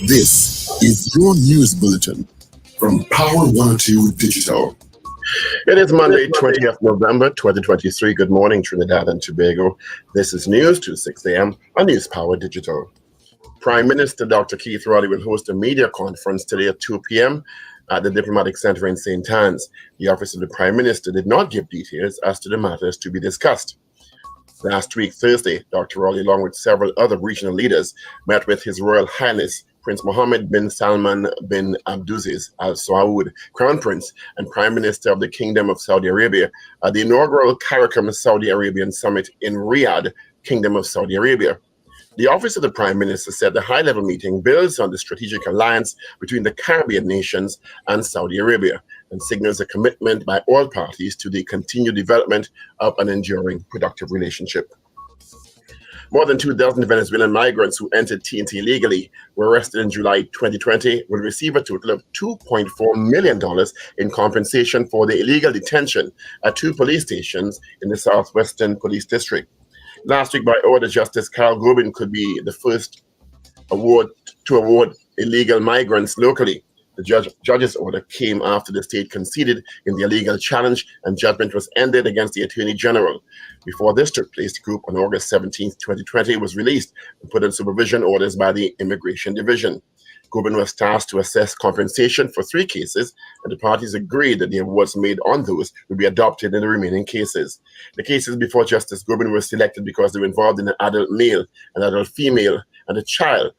This is your news bulletin from Power 102 Digital. It is Monday, 20th November, 2023. Good morning, Trinidad and Tobago. This is news to 6 a.m. on News Power Digital. Prime Minister Dr. Keith Rowley will host a media conference today at 2 p.m. at the Diplomatic Center in St. Anne's. The Office of the Prime Minister did not give details as to the matters to be discussed. Last week, Thursday, Dr. Rowley, along with several other regional leaders, met with His Royal Highness Prince Mohammed bin Salman bin Abdulaziz Al Saud, Crown Prince and Prime Minister of the Kingdom of Saudi Arabia, at the inaugural CARICOM Saudi Arabian Summit in Riyadh, Kingdom of Saudi Arabia. The Office of the Prime Minister said the high-level meeting builds on the strategic alliance between the Caribbean nations and Saudi Arabia and signals a commitment by all parties to the continued development of an enduring, productive relationship. More than 2,000 Venezuelan migrants who entered TNT illegally were arrested in July 2020 will receive a total of $2.4 million in compensation for the illegal detention at two police stations in the Southwestern Police District. Last week, by order, Justice Carl Gobin could be the first to award illegal migrants locally. The judge's order came after the state conceded in the illegal challenge and judgment was ended against the Attorney General. Before this took place, the group on August 17, 2020 was released and put on supervision orders by the Immigration Division. Gobin was tasked to assess compensation for 3 cases, and the parties agreed that the awards made on those would be adopted in the remaining cases. The cases before Justice Gobin were selected because they were involved in an adult male, an adult female, and a child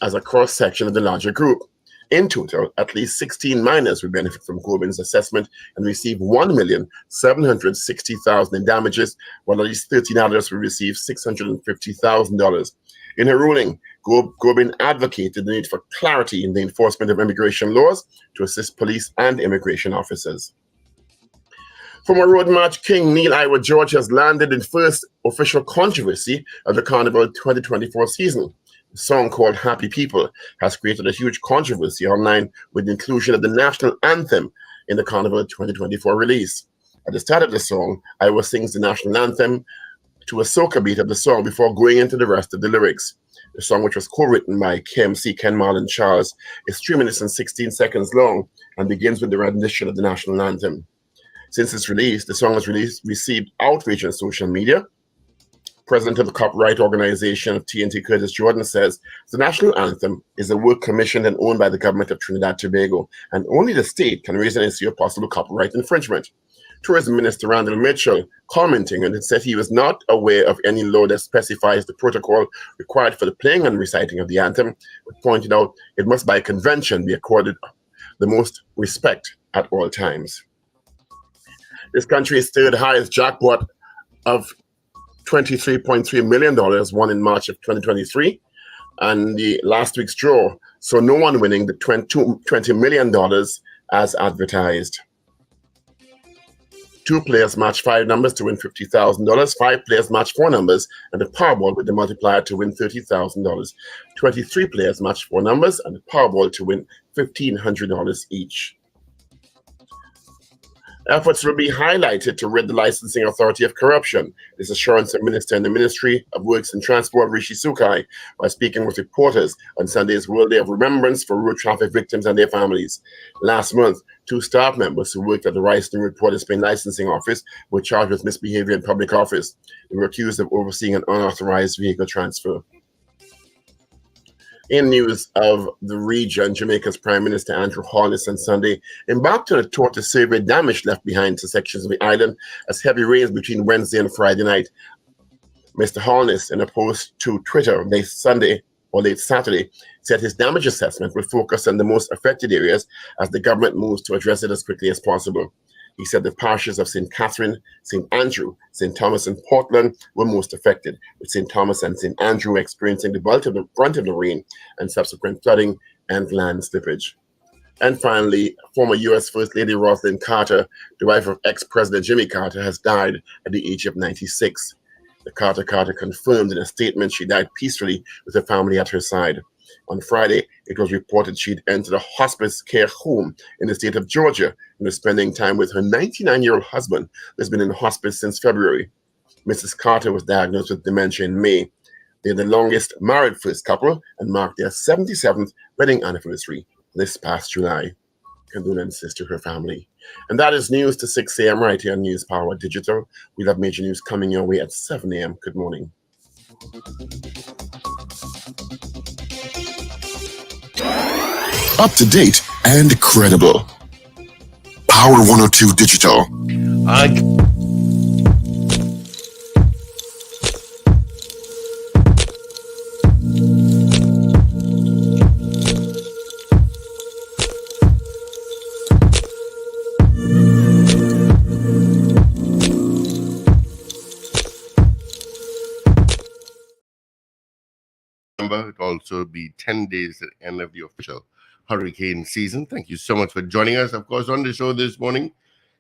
as a cross-section of the larger group. In total, at least 16 minors will benefit from Gobin's assessment and receive $1,760,000 in damages, while at least 13 others will receive $650,000. In her ruling, Gobin advocated the need for clarity in the enforcement of immigration laws to assist police and immigration officers. Former Road March King Neil Iwer George has landed in first official controversy of the Carnival 2024 season. The song called Happy People has created a huge controversy online with the inclusion of the national anthem in the Carnival 2024 release. At the start of the song, Iwer sings the national anthem to a soca beat of the song before going into the rest of the lyrics. The song, which was co-written by KMC Ken Marlon Charles, is 3 minutes and 16 seconds long and begins with the rendition of the national anthem. Since its release, the song has received outrage on social media. President of the copyright organization of TNT, Curtis Jordan, says the national anthem is a work commissioned and owned by the government of Trinidad and Tobago, and only the state can raise an issue of possible copyright infringement. Tourism Minister Randall Mitchell, commenting on it, said he was not aware of any law that specifies the protocol required for the playing and reciting of the anthem, but pointed out it must by convention be accorded the most respect at all times. This country's third highest jackpot of $23.3 million won in March of 2023, and the last week's draw saw no one winning the $20 million as advertised. 2 players match 5 numbers to win $50,000. 5 players match 4 numbers and the Powerball with the multiplier to win $30,000. 23 players match 4 numbers and the Powerball to win $1,500 each. Efforts will be highlighted to rid the Licensing Authority of corruption. This assurance of Minister in the Ministry of Works and Transport, Rishi Sukai, while speaking with reporters on Sunday's World Day of Remembrance for road traffic victims and their families. Last month, 2 staff members who worked at the Rice New Port of Spain licensing office were charged with misbehavior in public office. They were accused of overseeing an unauthorized vehicle transfer. In news of the region, Jamaica's Prime Minister Andrew Holness on Sunday embarked on a tour to survey damage left behind to sections of the island as heavy rains between Wednesday and Friday night. Mr. Holness, in a post to Twitter late Sunday or late Saturday, said his damage assessment will focus on the most affected areas as the government moves to address it as quickly as possible. He said the parishes of St. Catherine, St. Andrew, St. Thomas, and Portland were most affected, with St. Thomas and St. Andrew experiencing the brunt of the rain and subsequent flooding and land slippage. And finally, former U.S. First Lady Rosalynn Carter, the wife of ex-President Jimmy Carter, has died at the age of 96. The Carter confirmed in a statement she died peacefully with her family at her side. On Friday, it was reported she'd entered a hospice care home in the state of Georgia and was spending time with her 99-year-old husband who's been in hospice since February. Mrs. Carter was diagnosed with dementia in May. They're the longest married first couple and marked their 77th wedding anniversary this past July. Condolences to her family. And that is news to 6 a.m. right here on News Power Digital. We'll have major news coming your way at 7 a.m. Good morning. Up to date and credible. Power 102 Digital. It will also be 10 days at the end of the official hurricane season. Thank you so much for joining us. Of course, on the show this morning,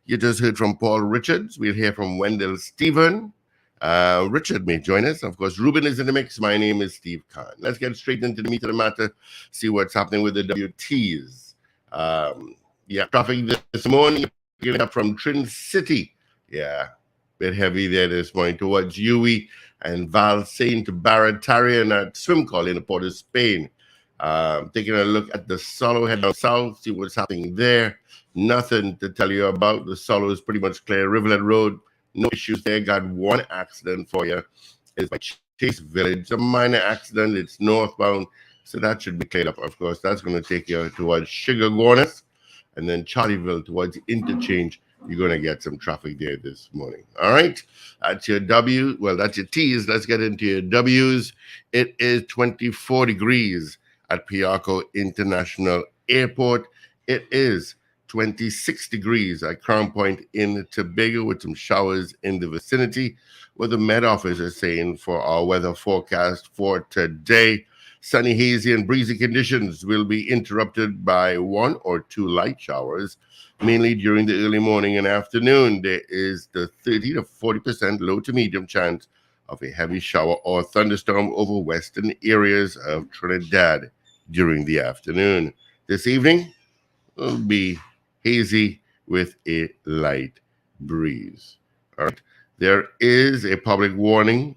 you just heard from Paul Richards. We'll hear from Wendell Stephen. Richard may join us. Of course, Ruben is in the mix. My name is Steve Khan. Let's get straight into the meat of the matter, see what's happening with the WTs. Traffic this morning, getting up from Trin City. Bit heavy there this morning towards Uwe and Val Saint Baratarian at Swim Call in the Port of Spain. Taking a look at the Solo, head down south, see what's happening there. Nothing to tell you about. The Solo is pretty much clear. Rivulet Road, no issues there. Got one accident for you. It's by Chase Village. A minor accident. It's northbound, so that should be cleared up. Of course, that's going to take you towards Sugar Gorness and then Charlieville towards Interchange. You're going to get some traffic there this morning. All right. That's your W. Well, that's your T's. Let's get into your W's. It is 24 degrees at Piarco International Airport. It is 26 degrees at Crown Point in Tobago with some showers in the vicinity. What the Met Office is saying for our weather forecast for today. Sunny, hazy, and breezy conditions will be interrupted by 1 or 2 light showers, mainly during the early morning and afternoon. There is the 30 to 40% low to medium chance of a heavy shower or thunderstorm over western areas of Trinidad during the afternoon. This evening will be hazy with a light breeze. All right. There is a public warning.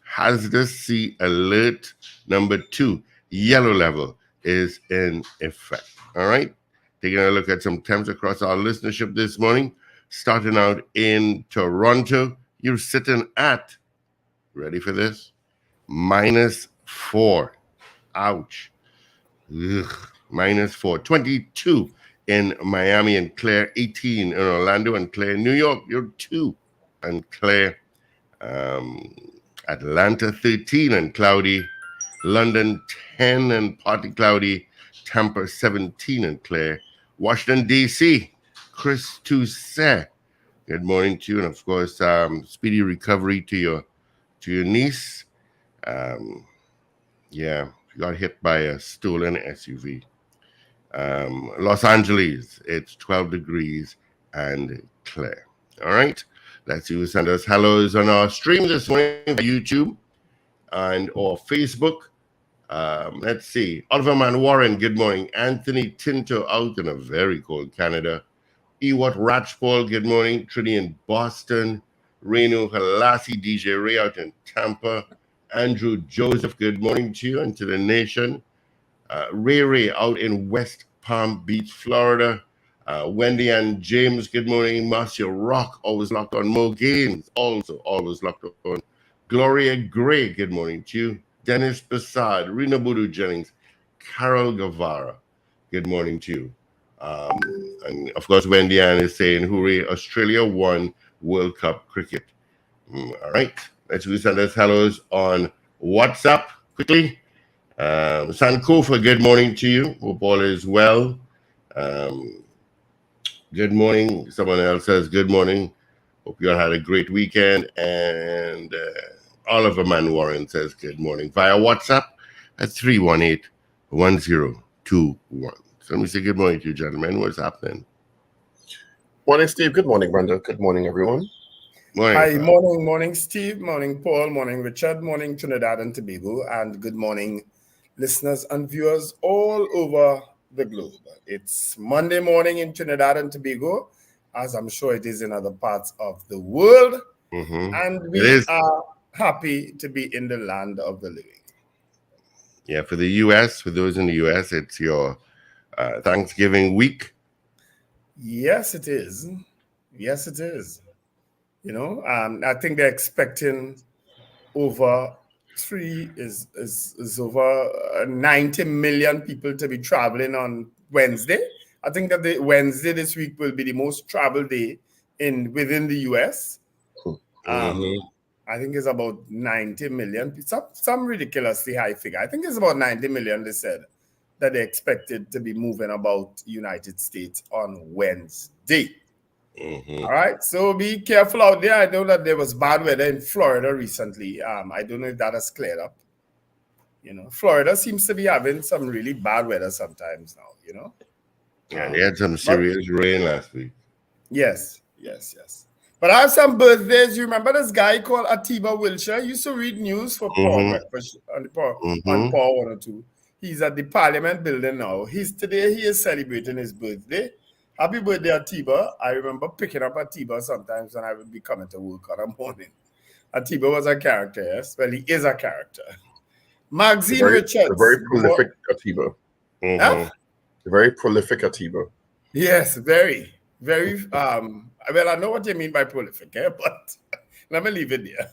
Hazardous sea alert number 2, yellow level, is in effect. All right. Taking a look at some temps across our listenership this morning. Starting out in Toronto, you're sitting at, ready for this? -4. Ouch. Ugh. -4. 22 in Miami and Claire, 18 in Orlando and Claire, New York, you're 2 and Claire. Atlanta, 13 and cloudy. London, 10 and partly cloudy. Tampa, 17 and clear. Washington, D.C., Chris Toussaint. Good morning to you. And, of course, speedy recovery to your niece. She got hit by a stolen SUV. Los Angeles, it's 12 degrees and clear. All right. Let's see who sent us hellos on our stream this morning on YouTube and or Facebook. Let's see. Oliver Man Warren, good morning. Anthony Tinto out in a very cold Canada. Ewart Ratchpole, good morning. Trini in Boston. Renu Halasi, DJ Ray out in Tampa. Andrew Joseph, good morning to you and to the nation. Ray out in West Palm Beach, Florida. Wendy and James, good morning. Marcia Rock, always locked on. Mo Gaines, also always locked on. Gloria Gray, good morning to you. Dennis Basad, Rena Budu Jennings, Carol Guevara, good morning to you. And of course, Wendy Ann is saying, hooray, Australia won World Cup cricket. All right, let's send us hellos on WhatsApp quickly. Sankofa, good morning to you. Hope all is well. Good morning. Someone else says good morning. Hope you all had a great weekend. And Oliver Man Warren says good morning via WhatsApp at 318-1021. So let me say good morning to you, gentlemen. What's happening? Morning, Steve. Good morning, Brenda. Good morning, everyone. Morning. Hi, morning, Steve. Morning, Paul. Morning, Richard. Morning, Trinidad and Tobago. And good morning, listeners and viewers all over the globe. It's Monday morning in Trinidad and Tobago, as I'm sure it is in other parts of the world. Mm-hmm. And we are happy to be in the land of the living. Yeah, for the U.S., for those in the U.S., it's your Thanksgiving week. Yes, it is. Yes, it is. I think they're expecting over over 90 million people to be traveling on Wednesday. I think that the Wednesday this week will be the most traveled day within the US. I think it's about 90 million. Some ridiculously high figure. I think it's about 90 million, they said, that they expected to be moving about United States on Wednesday. All right, so be careful out there. I know that there was bad weather in Florida recently. I don't know if that has cleared up. Florida seems to be having some really bad weather sometimes now. Yeah, they had some serious rain last week. Yes. But I have some birthdays. You remember this guy called Atiba Wilshire? He used to read news for Paul Breakfast on Paul 102. He's at the Parliament building now. Today he is celebrating his birthday. Happy birthday, Atiba. I remember picking up Atiba sometimes when I would be coming to work on a morning. Atiba was a character, yes? Well, he is a character. Maxine Richards. A very prolific Atiba. Huh? A very prolific Atiba. Yes, very, very. Well, I know what you mean by prolific, but let me leave it there.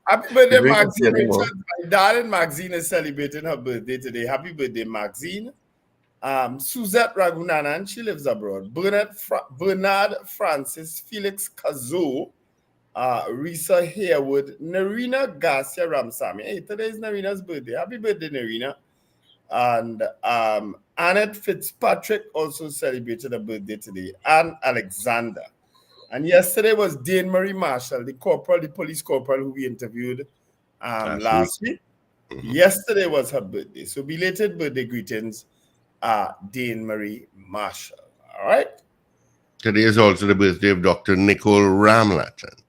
Happy birthday, Maxine Richards. My darling Maxine is celebrating her birthday today. Happy birthday, Maxine. Suzette Ragunanan, she lives abroad. Bernard Francis, Felix Kazo, Risa Harewood, Narina Garcia Ramsamy. Hey, today is Narina's birthday. Happy birthday, Narina. And Annette Fitzpatrick also celebrated a birthday today. And Alexander. And yesterday was Dane Marie Marshall, the police corporal who we interviewed last week. Yesterday was her birthday. So belated birthday greetings, Dane Marie Marshall. All right. Today is also the birthday of Dr. Nicole Ramlatan.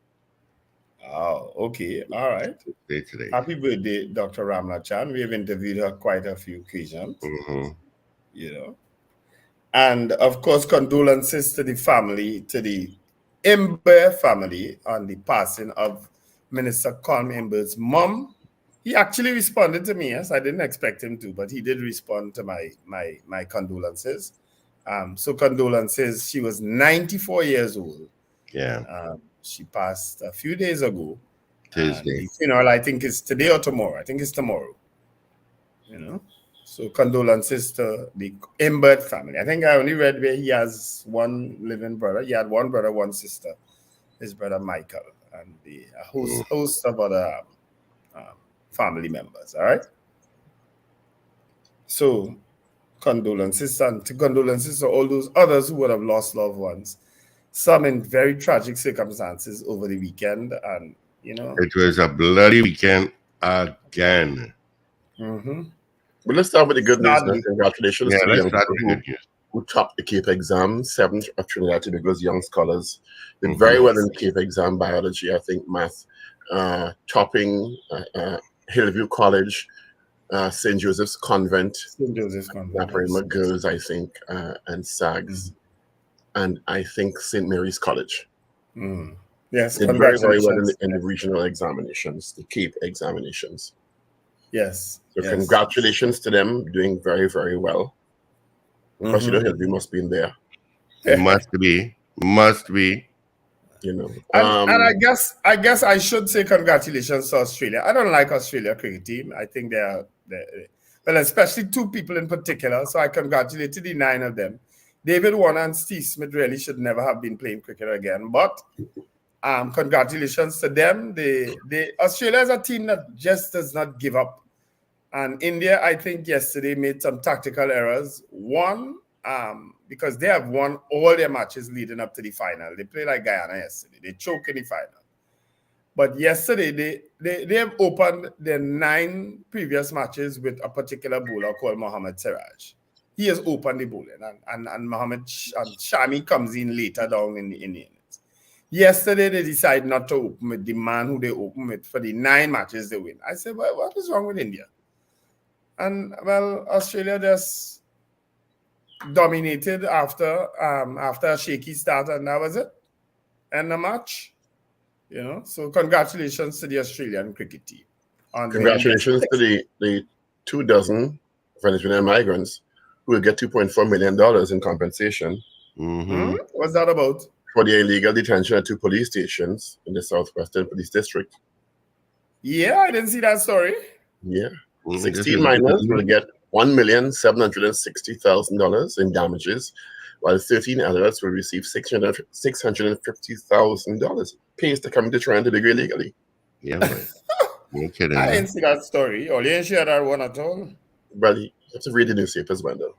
Oh, okay. All right. Today. Happy birthday, Dr. Ramlatan. We have interviewed her quite a few occasions. And of course, condolences to the family, to the Imber family on the passing of Minister Colm Imber's mom. He actually responded to me. Yes, I didn't expect him to, but he did respond to my condolences. So condolences. She was 94 years old. Yeah. She passed a few days ago. Tuesday. The funeral, I think, is today or tomorrow. I think it's tomorrow. So condolences to the Imbert family. I think I only read where he has one living brother. He had one brother, one sister. His brother Michael, and a host of other family members. All right. So condolences to all those others who would have lost loved ones. Some in very tragic circumstances over the weekend, and it was a bloody weekend again. But let's start with the good news. Congratulations to the young people who topped the Cape exam. 7 of Trinidad and Tobago's young scholars did very well in the Cape exam, biology, I think, math, topping Hillview College, St. Joseph's Convent, Naparima Girls, I think, and SAGS, and I think St. Mary's College. Yes, did very, very well in the regional examinations, the Cape examinations. Yes. So congratulations to them, doing very, very well. Because Hillview must be in there. It must be. And I guess I should say congratulations to Australia. I don't like Australia cricket team. I think they're well, especially 2 people in particular. So I congratulated the 9 of them. David Warner and Steve Smith really should never have been playing cricket again. But congratulations to them. Australia is a team that just does not give up. And India, I think yesterday made some tactical errors. One, because they have won all their matches leading up to the final. They played like Guyana yesterday. They choked in the final. But yesterday, they have opened their 9 previous matches with a particular bowler called Mohammad Siraj. He has opened the bowling, and Mohammad Shami comes in later down in the innings. Yesterday, they decided not to open with the man who they opened with for the 9 matches they win. I said, well, what is wrong with India? And well, Australia just dominated after a shaky start, and that was it. End the match. So congratulations to the Australian cricket team. Congratulations to the 24 Venezuelan migrants who will get $2.4 million in compensation. Mm-hmm. What's that about? For their illegal detention at 2 police stations in the Southwestern Police District. Yeah, I didn't see that story. Yeah. 16 minors will get $1,760,000 in damages, while 13 others will receive $650,000 pays to come to try and dig illegally. Yeah, man. No kidding. I didn't see that story. Oh, you didn't share that one at all? Well, you have to read the newspapers, Wendell.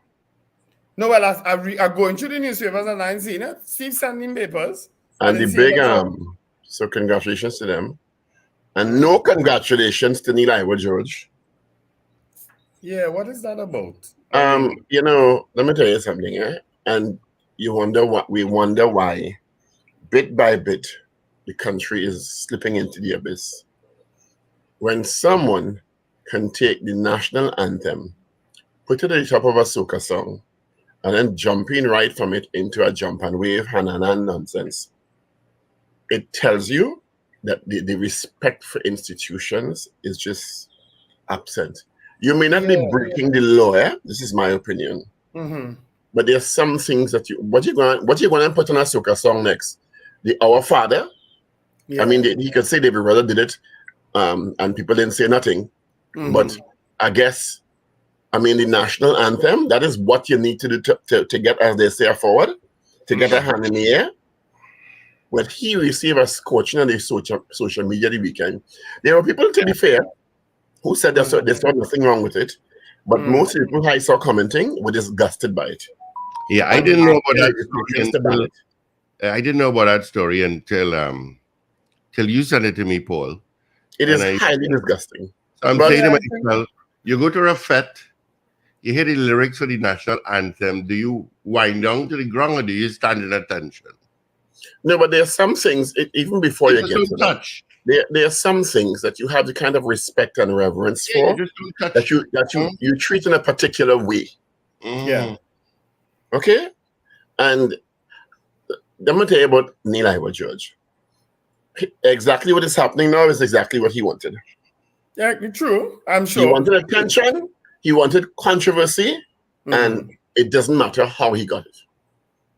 No, well, I'm going through the newspapers and I ain't seen it. Steve sending papers. And the big, so congratulations to them. And no congratulations to Neil Iwer George. Yeah, what is that about? Let me tell you something, and we wonder why, bit by bit, the country is slipping into the abyss. When someone can take the national anthem, put it at the top of a soca song, and then jumping right from it into a jump and wave and nonsense, it tells you that the respect for institutions is just absent. You may not be breaking the law. This is my opinion. Mm-hmm. But there's some things that what you going to put on a soca song next? The Our Father. Yeah. I mean, he could say David Brother did it, and people didn't say nothing. Mm-hmm. But I guess, the national anthem, that is what you need to do to get, as they say, forward, to get a hand in the air. When he received a scorching on the social media the weekend, there were people, to be fair, who said there's nothing wrong with it, but most people I saw commenting were disgusted by it. Yeah, I didn't know about that story. I didn't know about that story until you sent it to me, Paul. It is highly disgusting. So I'm saying to myself, you go to a fete, you hear the lyrics for the national anthem. Do you wind down to the ground or do you stand in attention? No, but there are some things, even before you get to that, there are some things that you have the kind of respect and reverence for that you treat in a particular way. Mm-hmm. Yeah. Okay? And let me tell you about Neil Iwer George. Exactly what is happening now is exactly what he wanted. Yeah, true. I'm sure. He wanted attention, he wanted controversy, and it doesn't matter how he got it.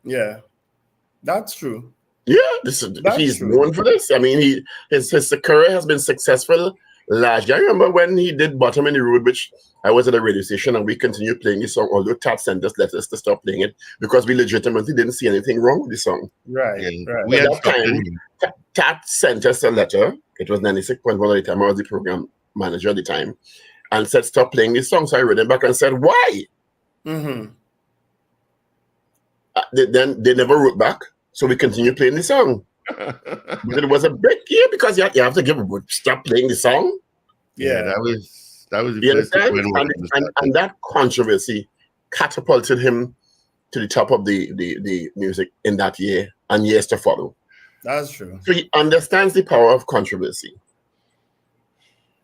Yeah. That's true. Yeah, he's known for this. His career has been successful largely. I remember when he did Bottom in the Road, which I was at a radio station and we continued playing the song, although Tat sent us letters to stop playing it because we legitimately didn't see anything wrong with the song. Right. At that time, Tat sent us a letter. It was 96.1 at the time. I was the program manager at the time, and said, stop playing this song. So I read it back and said, why? Mm-hmm. Then they never wrote back. So we continued playing the song. But it was a big because you have to stop playing the song. Yeah, that was the first and that controversy catapulted him to the top of the music in that year and years to follow. That's true. So he understands the power of controversy.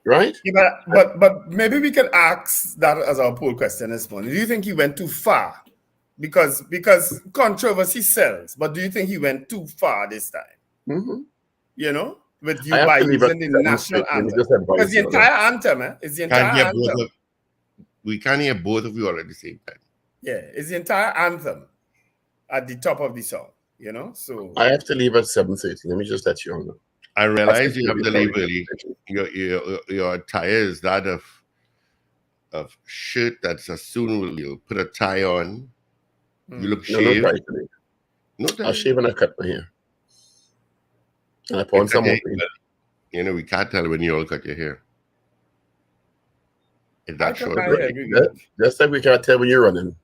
Right? Yeah, but maybe we can ask that as our poll question this morning. Do you think he went too far? Because controversy sells, but do you think he went too far this time? Mm-hmm. With you by using the national anthem. Because the entire anthem, it's the entire anthem. We can't hear both of you all at the same time. Yeah, it's the entire anthem at the top of the song, So I have to leave at 7:30. Let me just let you all know. I realize you have to leave early. Your attire is that of shirt that's as soon you'll put a tie on. You look shaved. No tie. I shave and I cut my hair. And I put on some more. We can't tell when you all cut your hair. Is that short? Just like we can't tell when you're running.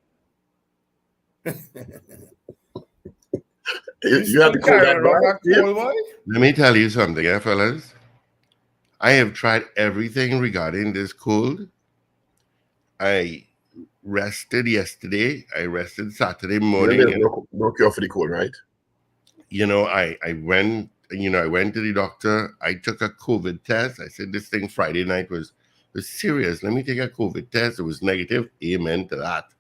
You have to call that. Let me tell you something, fellas. I have tried everything regarding this cold. I rested yesterday. I rested Saturday morning. No cure for the cold, right? I went to the doctor. I took a COVID test. I said this thing Friday night was serious. Let me take a COVID test. It was negative. Amen to that.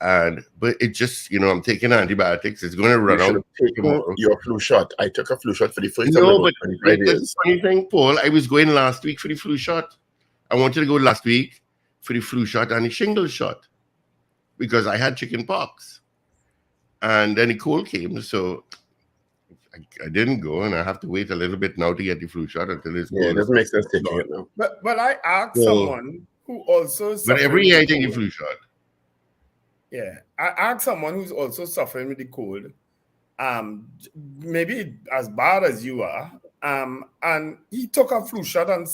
But it just, I'm taking antibiotics. It's going to You run should out have taken tomorrow. your flu shot. I took a flu shot for the first time in No, about but 25 that's years. the funny thing, Paul. I was going last week for the flu shot. I wanted to go last week for the flu shot and the shingles shot because I had chicken pox. And then the cold came, so I didn't go, and I have to wait a little bit now to get the flu shot until it's Yeah, it cold. doesn't make sense taking it now. But I asked So- someone who also But every suffering year I with take the cold. flu shot. Yeah, I asked someone who's also suffering with the cold, maybe as bad as you are, and he took a flu shot on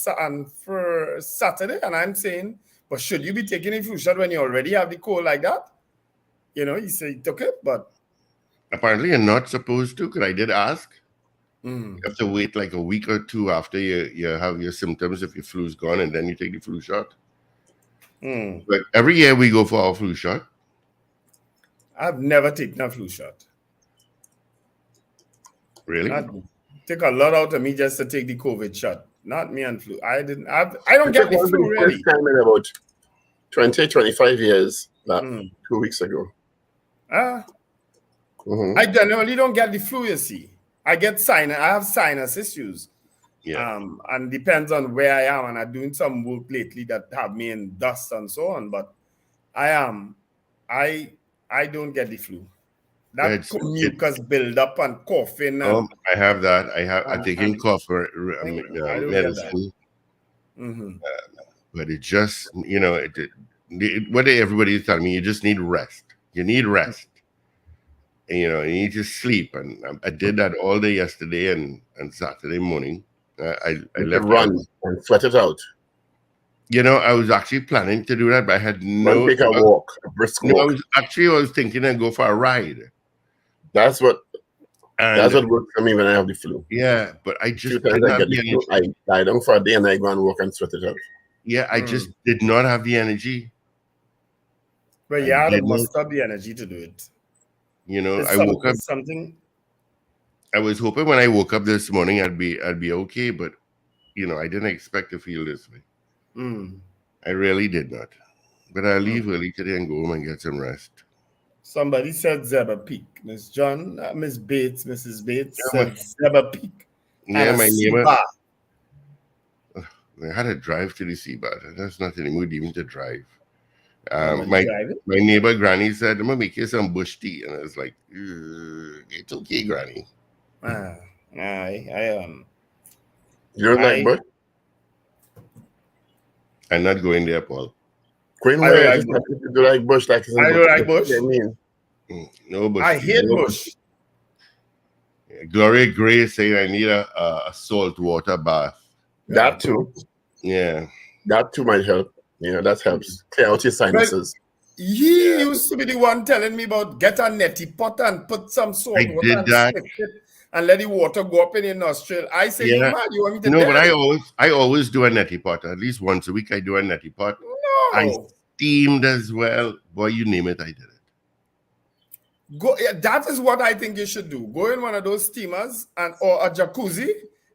for Saturday, and I'm saying, but should you be taking a flu shot when you already have the cold like that? He said he took it, but Apparently, you're not supposed to, because I did ask. mm, You have to wait like a week or two after you have your symptoms if your flu's gone, and then you take the flu shot. mm. But every year we go for our flu shot. I've never taken a flu shot. Really? Take a lot out of me just to take the COVID shot. Not me and flu. I don't get the One for flu the really. first time in about 20, 25 years, that Mm. 2 weeks ago. I generally don't get the flu, you see. I have sinus issues. Yeah. And depends on where I am. And I'm doing some work lately that have me in dust and so on. But I don't get the flu. That It's- mucus build up and coughing. And, I have that. I'm taking cough I don't get medicine. Mhm. But it just, what everybody is telling me, you just need rest. You need rest. And, you need to sleep. And I did that all day yesterday and Saturday morning. I left. Run and sweat it out. I was actually planning to do that, but I had no. Take a walk, a brisk walk. I was thinking I'd go for a ride. That's what works for me when I have the flu. Yeah, but I just Times didn't I have get the the flu, energy. I lie down for a day and I go and walk and sweat it out. Yeah, I just did not have the energy. But yeah, I must have the energy to do it. I woke up. Something. I was hoping when I woke up this morning I'd be okay, but I didn't expect to feel this way. I really did not. But I'll leave early today and go home and get some rest. Somebody said Zebra Peak. Miss John, Miss Bates, Mrs. Bates Yeah, said Zebra Peak. Yeah, And my a neighbor. Sea-Bar. I had to drive to the Seabat. That's not in the mood even to drive. Somebody drive it? My neighbor Granny said, I'm gonna make you some bush tea. And I was like, it's okay, Granny. You don't like bush? I'm not going there, Paul. Queen, I where don't is like it? You like bush? Like I don't like bush. I mean, No bush. I tea. hate No bush. Gloria Gray saying I need a salt water bath. that too. Yeah. That too might help. That helps clear out your sinuses. He used to be the one telling me about get a neti pot and put some salt I water did and that. stick it and let the water go up in your nostril. I say, you Yeah. mad? You want me to No, do but it? I always do a neti pot. At least once a week I do a neti pot. I No. steamed as well. Boy, you name it, I did it. Go. Yeah, that is what I think you should do. Go in one of those steamers or a jacuzzi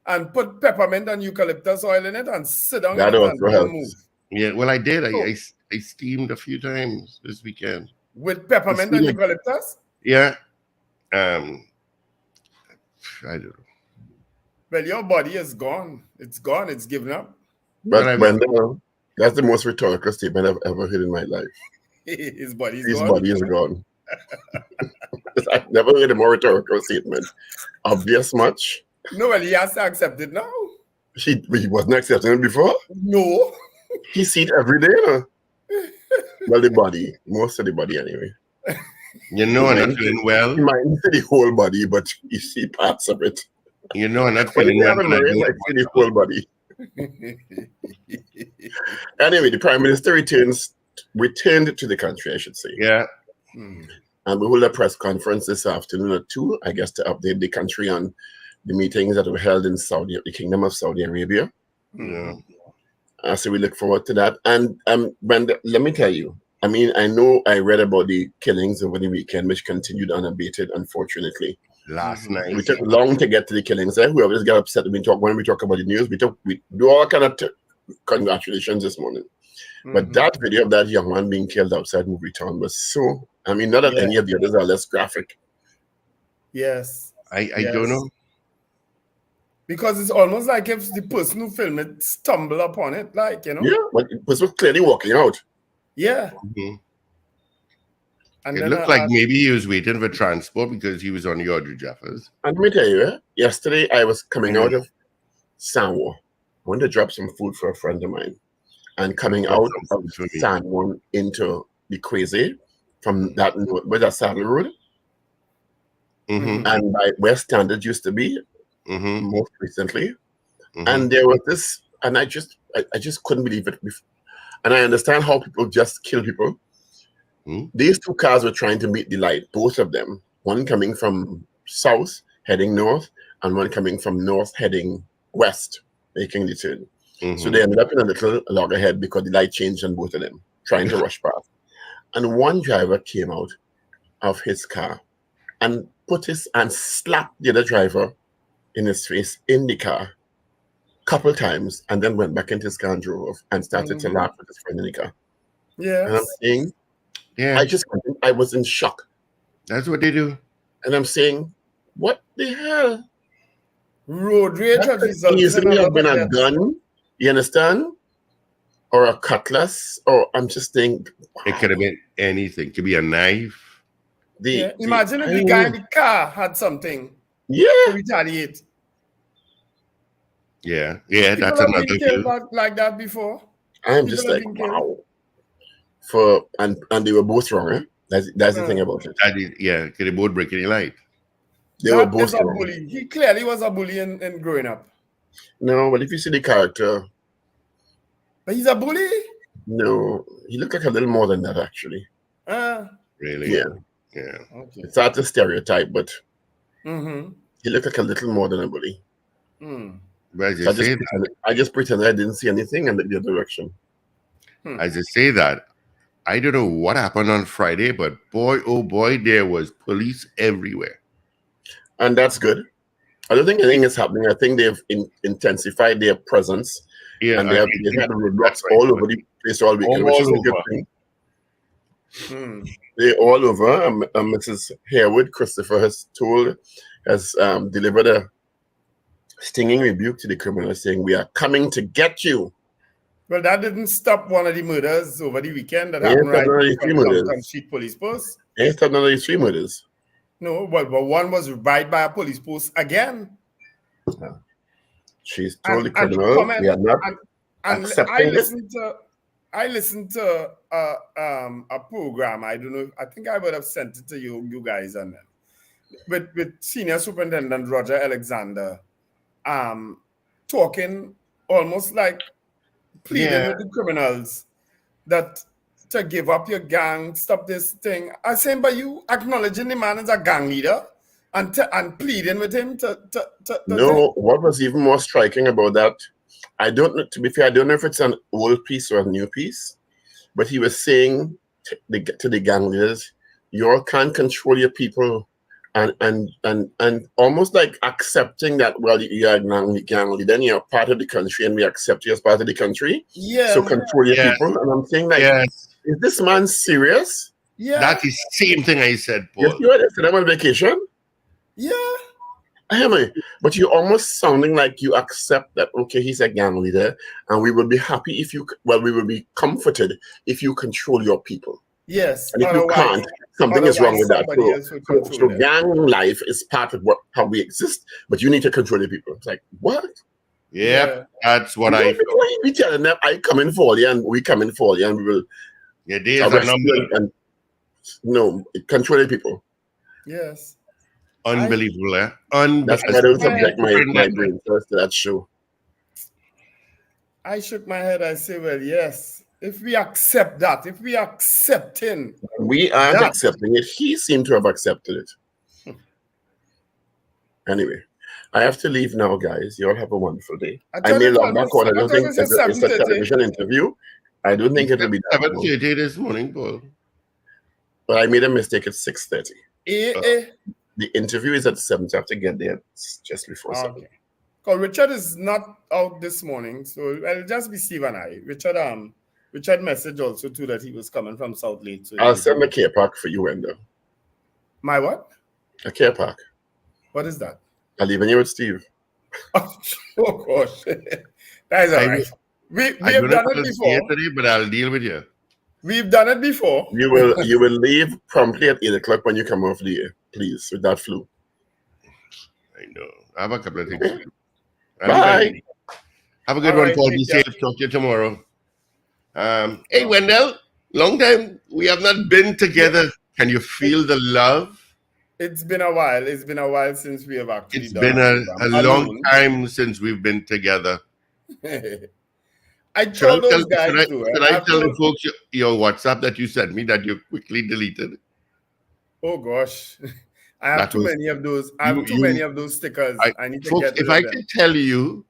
and put peppermint and eucalyptus oil in it and sit down That in it also and don't helps. move. Yeah, well, I did. Oh. I steamed a few times this weekend. With peppermint and eucalyptus? Yeah. I don't know. Well, your body is gone. It's gone. It's given up. But that's the most rhetorical statement I've ever heard in my life. His body's His gone. body is gone. I've never heard a more rhetorical statement. Obvious much. No, well, he has to accept it now. He wasn't accepting it before. No. He see it every day. Well, the body. Most of the body anyway. I'm not feeling well. He might not see the whole body, but you see parts of it. I'm not When feeling you well. have a marriage, I see the whole body. Anyway, the Prime Minister returned to the country, I should say. Yeah. And we hold a press conference this afternoon at 2, I guess, to update the country on the meetings that were held in the Kingdom of Saudi Arabia. Yeah. So we look forward to that. And let me tell you, I mean, I know I read about the killings over the weekend, which continued unabated, unfortunately. Last night. We took long to get to the killings. Whoever just got upset when we talk about the news, we do all kind of congratulations this morning. But that video of that young man being killed outside movie town was so, I mean, not that any of the others are less graphic. Yes. I don't know. Because it's almost like if the person who filmed it stumbled upon it, like, you know. Yeah, but it was clearly walking out. Yeah. Mhm. And It then looked like maybe he was waiting for transport because he was on the Audrey Jeffers. And let me tell you, yesterday I was coming out of Sanwo. I went to drop some food for a friend of mine. And coming out of Sanwo into the Crazy from that, where that Saddle Road. Mm-hmm. And by where Standard used to be, most recently. And there was this, and I just couldn't believe it. And I understand how people just kill people. These two cars were trying to meet the light, both of them. One coming from south, heading north, and one coming from north, heading west, making the turn. So they ended up in a little loggerhead because the light changed on both of them, trying to rush past. And one driver came out of his car and slapped the other driver in his face in the car a couple times, and then went back into his car and drove off and started to laugh with his friend in the car. Yes. And I'm saying, I was in shock. That's what they do. And I'm saying, what the hell? Road rage has resulted easily in have been a gun, you understand? Or a cutlass, or I'm just saying, wow. It could have been anything. It could be a knife. Imagine if the guy in the car had something to retaliate. Yeah, People that's have another been killed like that before. I'm just like, wow. And they were both wrong, eh? That's the thing about it. Because they both break any light. They were both a bully. He clearly was a bully in growing up. No, but if you see the character. But he's a bully? No, he looked like a little more than that, actually. Really? Yeah. Okay. It's hard to stereotype, but he looked like a little more than a bully. But I just pretended I didn't see anything and looked the other direction. As I say that, I don't know what happened on Friday, but boy, oh boy, there was police everywhere. And that's good. I don't think anything is happening. I think they've intensified their presence. Yeah, and they've had roadblocks all over the place all weekend, which is a good thing. They're all over. Mrs. Harewood, Christopher has delivered a stinging rebuke to the criminals, saying, "We are coming to get you." Well, that didn't stop one of the murders over the weekend that happened right on Street Police Post. Ain't stopped none of these 3 murders. No, but one was right by a police post again. She's totally criminal. We are not accepting I listened to a program. I don't know. I think I would have sent it to you guys, and with Senior Superintendent Roger Alexander, talking almost like pleading with the criminals that to give up your gang, stop this thing. I saying, but you acknowledging the man as a gang leader and pleading with him to what was even more striking about that, I don't know, to be fair, I don't know if it's an old piece or a new piece, but he was saying to the gang leaders, you all can't control your people, and almost like accepting that, well, you're a gang leader and you're part of the country and we accept you as part of the country. Yeah. So control your people. And I'm saying, like, is this man serious? Yeah. That's the same thing I said, Paul. Yes, you are. Yesterday I'm on vacation. Yeah. But you're almost sounding like you accept that, okay, he's a gang leader, and we will be happy we will be comforted if you control your people. Yes. And if you can't, something is wrong with that. So gang life is part of how we exist, but you need to control the people. It's like, what? Yeah, that's what I feel. We telling them, I come in for you, and we come in for you, and we will. Yeah, there's a number. No, control the people. Yes. Unbelievable, That's why I don't subject my brain first to that show. I shook my head. I say, well, yes. If we accept that, if we accept him. We aren't accepting it. He seemed to have accepted it. Anyway, I have to leave now, guys. You all have a wonderful day. I may log back on. I don't think it's a television interview. I don't think it will be that 7:30 this morning, Paul. But I made a mistake at 6:30. The interview is at 7, so I have to get there just before 7. Because Richard is not out this morning, so it'll just be Steve and I. Richard Richard messaged also too that he was coming from South Lake. So I'll send a care pack for you, Wendell. my what? A care pack. What is that? I'll leave you with Steve. Oh gosh, that is all right. We have done it before. Today, but I'll deal with you. We've done it before. You will leave promptly at 8 o'clock when you come off the air, please, with that flu. I know. I have a couple of things. Bye. Have a good All one, right, Paul. Be take safe. Talk to you tomorrow. Hey, Wendell. Long time we have not been together. Can you feel the love? It's been a while. It's been a while since we have actually It's done been a long time since we've been together. I told those guys too. Should I tell the folks your WhatsApp that you sent me that you quickly deleted? Oh gosh, I have too many of those. I have too many of those stickers. I need to folks, get rid if of I them. could tell you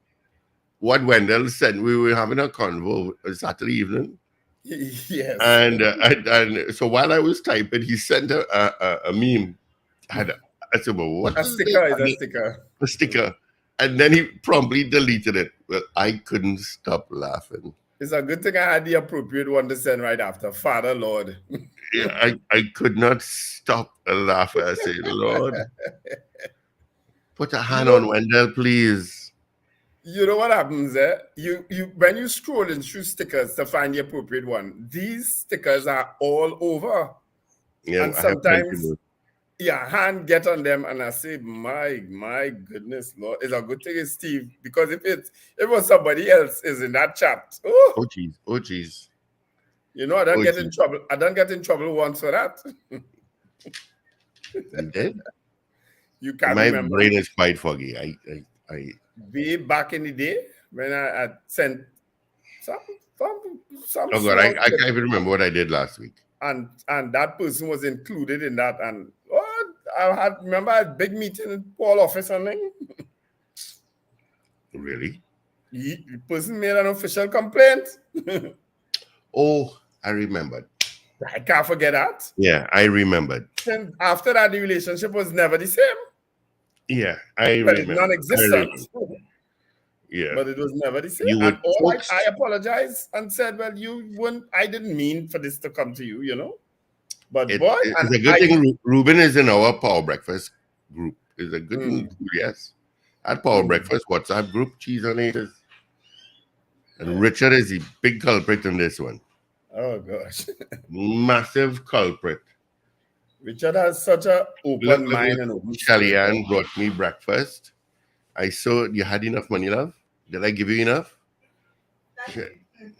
what Wendell said, we were having a convo Saturday evening. Yes. And so while I was typing, he sent a meme. I said, well, what a sticker is a sticker. A sticker. And then he promptly deleted it. Well, I couldn't stop laughing. It's a good thing I had the appropriate one to send right after. Father, Lord. Yeah, I could not stop laughing. I said, Lord, put a hand on Wendell, please. You know what happens there? You when you scrolling through stickers to find the appropriate one, these stickers are all over. Yeah, and sometimes hand get on them and I say, my goodness, Lord. It's a good thing it's Steve, because if it was somebody else is in that chat. Oh geez. You know, I don't get in trouble. I don't get in trouble once for that. You did? You can't My remember. brain is quite foggy. I way back in the day when I sent some oh God, I can't even remember what I did last week. And that person was included in that. And I remember a big meeting in Paul office and thing. Really? The person made an official complaint. Oh, I remembered. I can't forget that. Yeah, I remembered. And after that, the relationship was never the same. Yeah, I but remember. It's non-existent. Yeah. But it was never the same. And I apologized and said, well, I didn't mean for this to come to you, you know. But it's a good thing Ruben is in our Power Breakfast group. It's a good thing, yes. At Power Breakfast WhatsApp group, cheese on it. And Richard is the big culprit in this one. Oh gosh. Massive culprit. Richard has such an open mind and open Shelly Ann brought me breakfast. I saw you had enough money, love. Did I give you enough?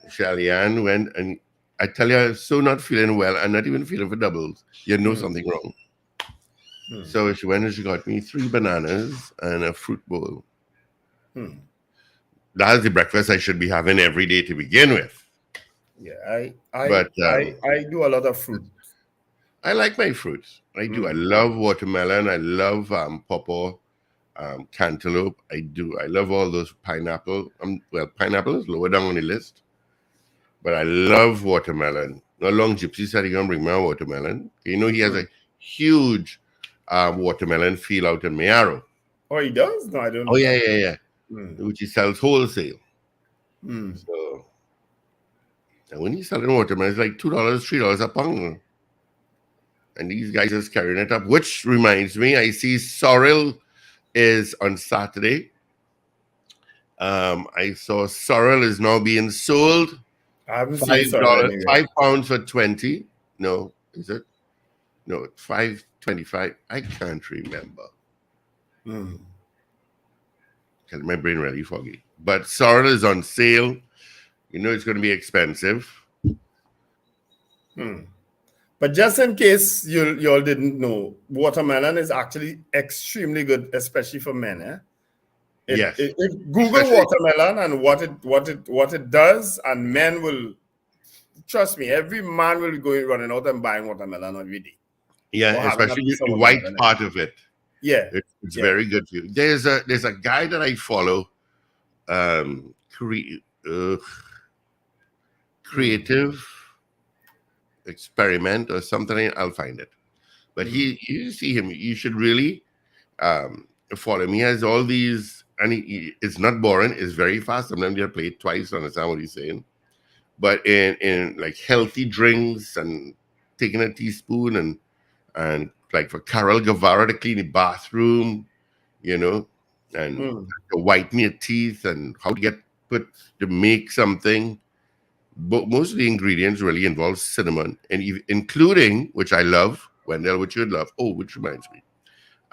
Shelly Ann went, and I tell you, I'm so not feeling well. I'm not even feeling for doubles. You know something wrong. So she went and she got me 3 bananas and a fruit bowl. That's the breakfast I should be having every day to begin with. Yeah, I do a lot of fruit. I like my fruits. I do. I love watermelon. I love pawpaw, cantaloupe. I do. I love all those pineapple. Well, pineapple is lower down on the list, but I love watermelon. Not long Gypsy said he's gonna bring me a watermelon. You know, he has a huge watermelon field out in Mayaro. Oh, he does? No, I don't know. Oh yeah. Which he sells wholesale. So, and when he's selling watermelon, it's like $2, $3 a pound. And these guys are carrying it up. Which reminds me, I see sorrel is on Saturday. I saw sorrel is now being sold. I haven't seen sorrel anywhere. £5 for 20. No, is it? No, $5.25. I can't remember. My brain really foggy. But sorrel is on sale. You know it's going to be expensive. But just in case you all didn't know, watermelon is actually extremely good, especially for men. Yes. If Google watermelon and what it does, and men will, trust me, every man will be going running out and buying watermelon every day. Yeah, especially the white part of it. Yeah, it's very good for you. There's a guy that I follow, creative experiment or something. I'll find it. But you see him. You should really follow him. He has all these, and it's not boring. It's very fast. Sometimes you play it twice to understand what he's saying. but in like healthy drinks and taking a teaspoon and like for Carol Guevara to clean the bathroom, you know, and to whiten your teeth and how to get put to make something. But most of the ingredients really involve cinnamon, and including, which I love, Wendell, which you'd love. Oh, which reminds me,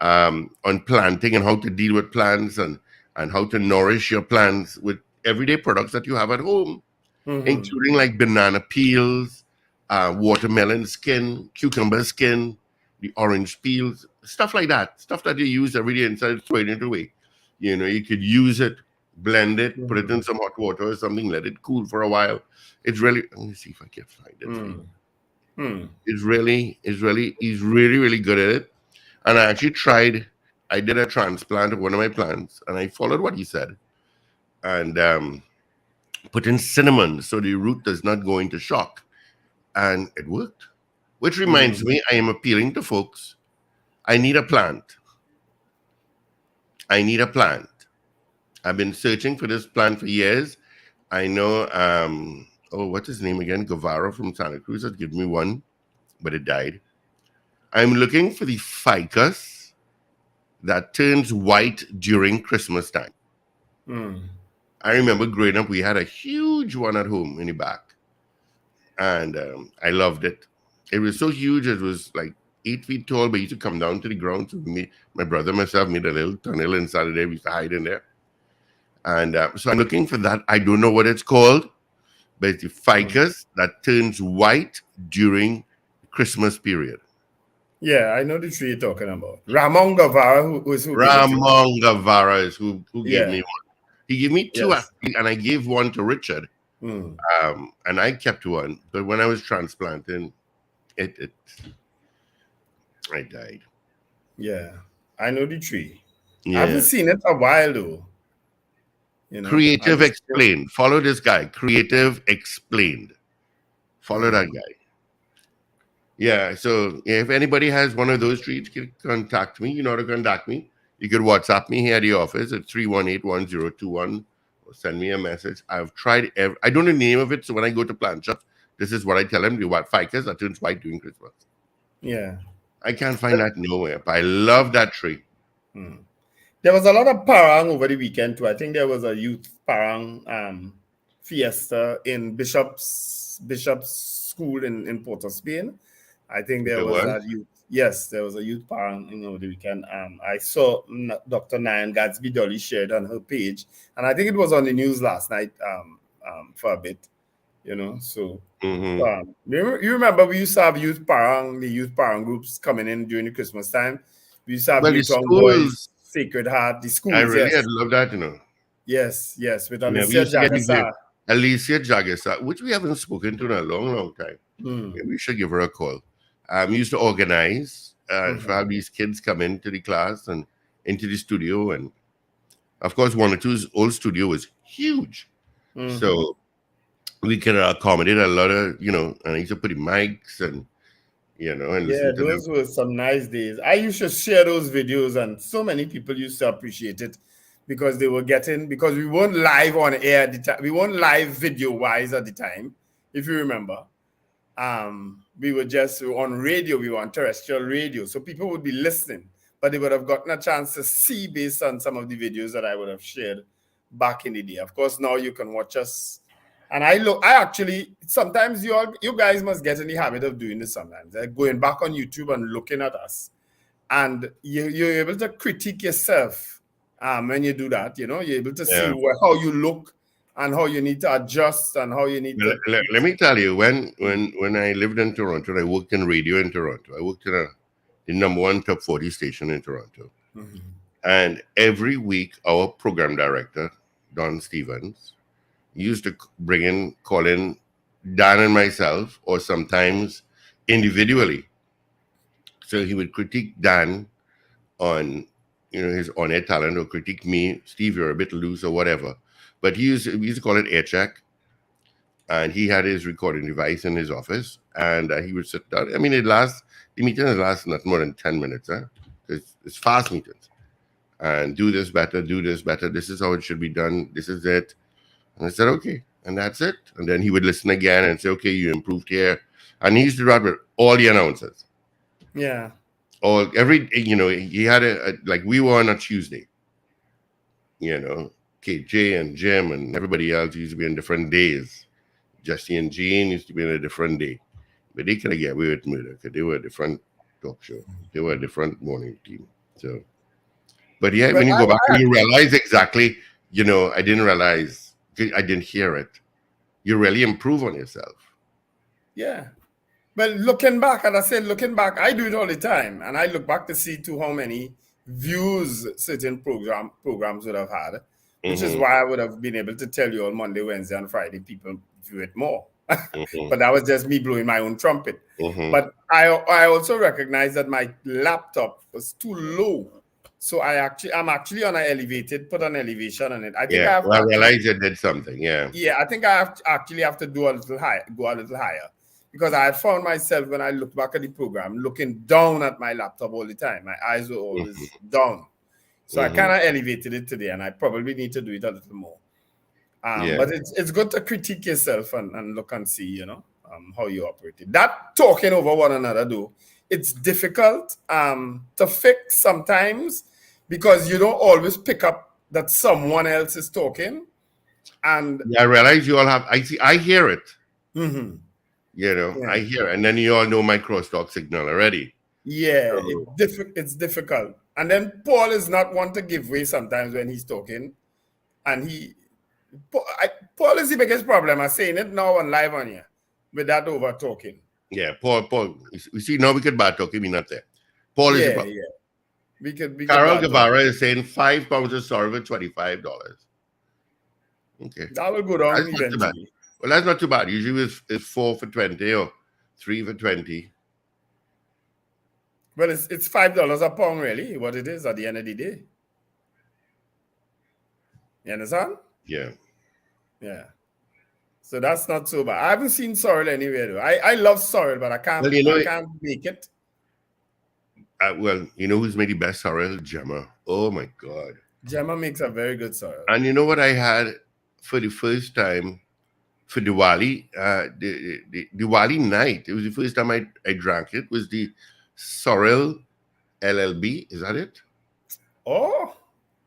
on planting and how to deal with plants and how to nourish your plants with everyday products that you have at home, including like banana peels, watermelon skin, cucumber skin, the orange peels, stuff like that. Stuff that you use every day instead of throwing it away. You know, you could use it, blend it, put it in some hot water or something, let it cool for a while. It's really, let me see if I can find it for you. He's really, really good at it. And I actually tried, I did a transplant of one of my plants and I followed what he said. And put in cinnamon so the root does not go into shock. And it worked. Which reminds me, I am appealing to folks. I need a plant. I need a plant. I've been searching for this plant for years. I know, what's his name again? Guevara from Santa Cruz had given me one, but it died. I'm looking for the ficus that turns white during Christmas time. I remember growing up, we had a huge one at home in the back. And I loved it. It was so huge, it was like 8 feet tall, but it used to come down to the ground. So my brother and myself made a little tunnel inside of there. We used to hide in there. And so I'm looking for that. I don't know what it's called, but it's the ficus that turns white during Christmas period. Yeah, I know the tree you're talking about. Ramon Guevara, who Ramon Guevara is who gave me one. He gave me two, actually, and I gave one to Richard. And I kept one. But when I was transplanting, I died. Yeah, I know the tree. Yeah. I haven't seen it a while though. You know, Creative Explained. Follow this guy. Creative Explained. Follow that guy. Yeah, so if anybody has one of those trees, you can contact me. You know how to contact me. You could WhatsApp me here at the office at 318-1021 or send me a message. I've tried I don't know the name of it, so when I go to plant shops, this is what I tell them. The white ficus that turns white during Christmas. Yeah. I can't find that nowhere, but I love that tree. There was a lot of parang over the weekend too. I think there was a youth parang fiesta in Bishop's School in Port of Spain. I think there was a youth. Yes, there was a youth parang over the weekend. I saw Dr. Nyan Gadsby Dolly shared on her page, and I think it was on the news last night for a bit. You know, so you remember we used to have the youth parang groups coming in during the Christmas time. We used to have the Young Boys, Sacred Heart, the schools. I really had loved that, you know. Yes, with Alicia Jagasa. Alicia Jagasa, which we haven't spoken to in a long, long time. Maybe we should give her a call. We used to organize for have these kids come into the class and into the studio. And of course, 102's old studio was huge. So we could accommodate a lot of, you know, and I used to put in mics and, you know, and yeah, those were some nice days. I used to share those videos, and so many people used to appreciate it because they were because we weren't live on air at the time. We weren't live video wise at the time, if you remember. We were just on radio. We were on terrestrial radio, so people would be listening, but they would have gotten a chance to see based on some of the videos that I would have shared back in the day. Of course, now you can watch us. And I actually, sometimes you guys must get in the habit of doing this sometimes, like going back on YouTube and looking at us. And you're able to critique yourself when you do that. You know, you're able to see how you look and how you need to adjust and how you need to. Let me tell you, when I lived in Toronto, I worked in radio in Toronto. I worked in the #1 top 40 station in Toronto. And every week, our program director, Don Stevens, used to call in Dan and myself, or sometimes individually. So he would critique Dan on, you know, his on-air talent, or critique me, Steve, you're a bit loose or whatever. But we used to call it air check. And he had his recording device in his office, and he would sit down. I mean, the meetings last not more than 10 minutes, it's fast meetings. And do this better, this is how it should be done, this is it. And I said, okay. and that's it. And then he would listen again and say, okay, you improved here. And he used to do that with all the announcers. Yeah. He had like we were on a Tuesday. KJ and Jim and everybody else used to be on different days. Jesse and Jean used to be on a different day. But they could get away with murder because they were a different talk show. They were a different morning team. So, but yeah, when you go back and you realize exactly, I didn't realize, I didn't hear it. You really improve on yourself. Yeah. But looking back, as I said, I do it all the time. And I look back to see how many views certain programs would have had, which is why I would have been able to tell you on Monday, Wednesday, and Friday, people view it more. But that was just me blowing my own trumpet. But I also recognize that my laptop was too low. So I'm actually on put an elevation on it. I think I realized you did something. Yeah. Yeah, I think I actually have to go a little higher. Because I found myself, when I look back at the program, looking down at my laptop all the time. My eyes were always down. So I kind of elevated it today, and I probably need to do it a little more. But it's good to critique yourself and look and see, how you operate it. That talking over one another, though, it's difficult to fix sometimes because you don't always pick up that someone else is talking. And I realize you all have, I hear it. I hear it. And then you all know my crosstalk signal already. Yeah, it's difficult. And then Paul is not one to give way sometimes when he's talking. And Paul is the biggest problem. I'm saying it now on live on here with that over talking. Yeah, Paul. You see, now we could bad talk him, not there. Paul is the problem. Yeah. We could Carol Guevara is saying 5 pounds of sorry for $25. Okay. That will go down eventually. Well, that's not too bad. Usually it's 4 for 20 or 3 for 20. Well, it's $5 a pound, really, what it is at the end of the day. You understand? Yeah. Yeah. So that's not so bad. I haven't seen sorrel anywhere, though. I love sorrel, but I can't make it. You know who's made the best sorrel? Gemma. Oh, my God. Gemma makes a very good sorrel. And you know what I had for the first time for Diwali? The Diwali night. It was the first time I drank it. Was the sorrel LLB. Is that it? Oh,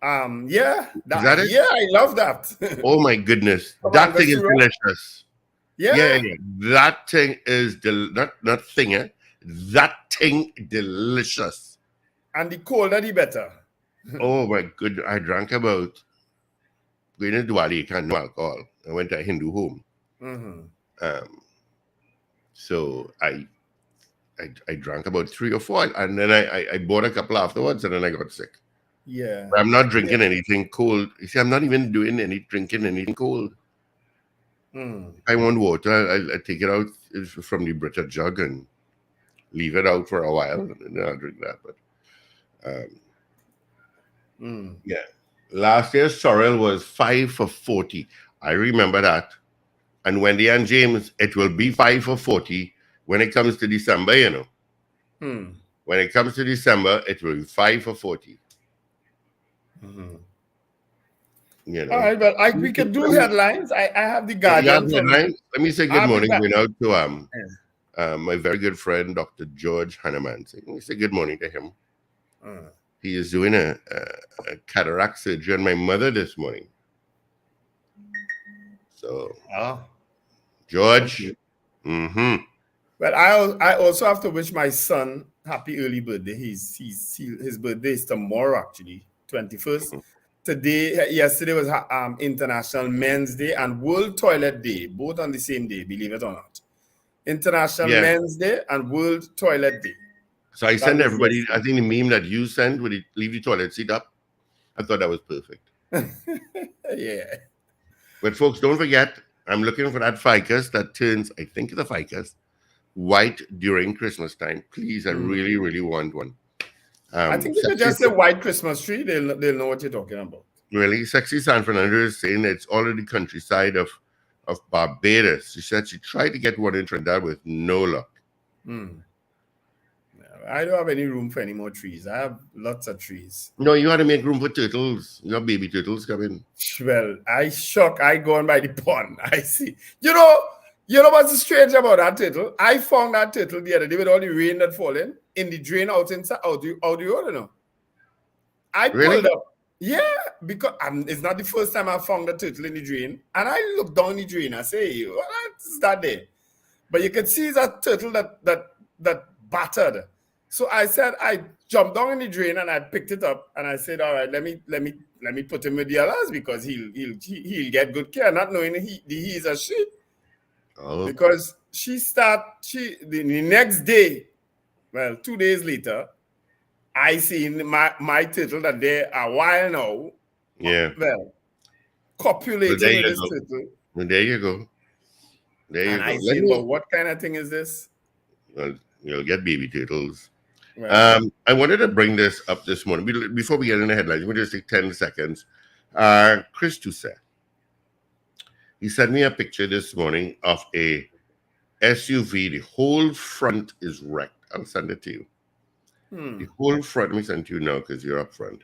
yeah. Is that it? Yeah, I love that. Oh, my goodness. That thing is delicious. Yeah. That thing is that thing delicious. And the colder, the better. Oh my goodness. I drank about going to Diwali, you can't know alcohol. I went to a Hindu home. So I drank about 3 or 4 and then I bought a couple afterwards and then I got sick. Yeah. But I'm not drinking anything cold. You see, I'm not even doing drinking anything cold. I want water. I take it out from the Brita jug and leave it out for a while, and then I'll drink that. But yeah, last year's sorrel was 5 for 40. I remember that. And Wendy and James, it will be 5 for 40 when it comes to December. When it comes to December, it will be 5 for 40. All right, but we could do headlines. I have the Guardian. Let me say good morning going out to my very good friend, Dr. George Hanneman. Let me say good morning to him. He is doing a cataract surgery on my mother this morning. So, George. Well, I also have to wish my son happy early birthday. His birthday is tomorrow, actually, 21st. Yesterday was International Men's Day and World Toilet Day, both on the same day, believe it or not. International Men's Day and World Toilet Day. So I sent everybody, I think the meme that you sent would leave the toilet seat up. I thought that was perfect. Yeah. But folks, don't forget, I'm looking for that ficus that turns, I think the ficus, white during Christmas time. Please, I really, really want one. I think if you just say white Christmas tree, they'll know what you're talking about. Really? Sexy San Fernando is saying it's already countryside of Barbados. She said she tried to get one in Trinidad with no luck. Well, I don't have any room for any more trees. I have lots of trees. No, you got to make room for turtles. You got baby turtles coming. Well, I go on by the pond. I see. You know what's strange about that turtle? I found that turtle the other day with all the rain that falling in the drain out the road, you know. I Really? pulled up. Yeah, because it's not the first time I found a turtle in the drain. And I looked down the drain. I say, what is that there? But you can see that turtle that battered. So I said, I jumped down in the drain and I picked it up and I said, all right, let me put him with the others because he'll get good care, not knowing he's a she. Oh, Because the next day, well, 2 days later, I seen my turtle that they are while now. yeah. Well, Well, copulating there with you this go. turtle. Well, there you go. There you And go. I Let say, me. but what kind of thing is this? Well, you'll get baby turtles. Well, I wanted to bring this up this morning. Before we get into the headlines, we'll just take 10 seconds. Chris Toussaint, he sent me a picture this morning of a SUV. The whole front is wrecked. I'll send it to you. The whole front, let me send it to you now because you're up front,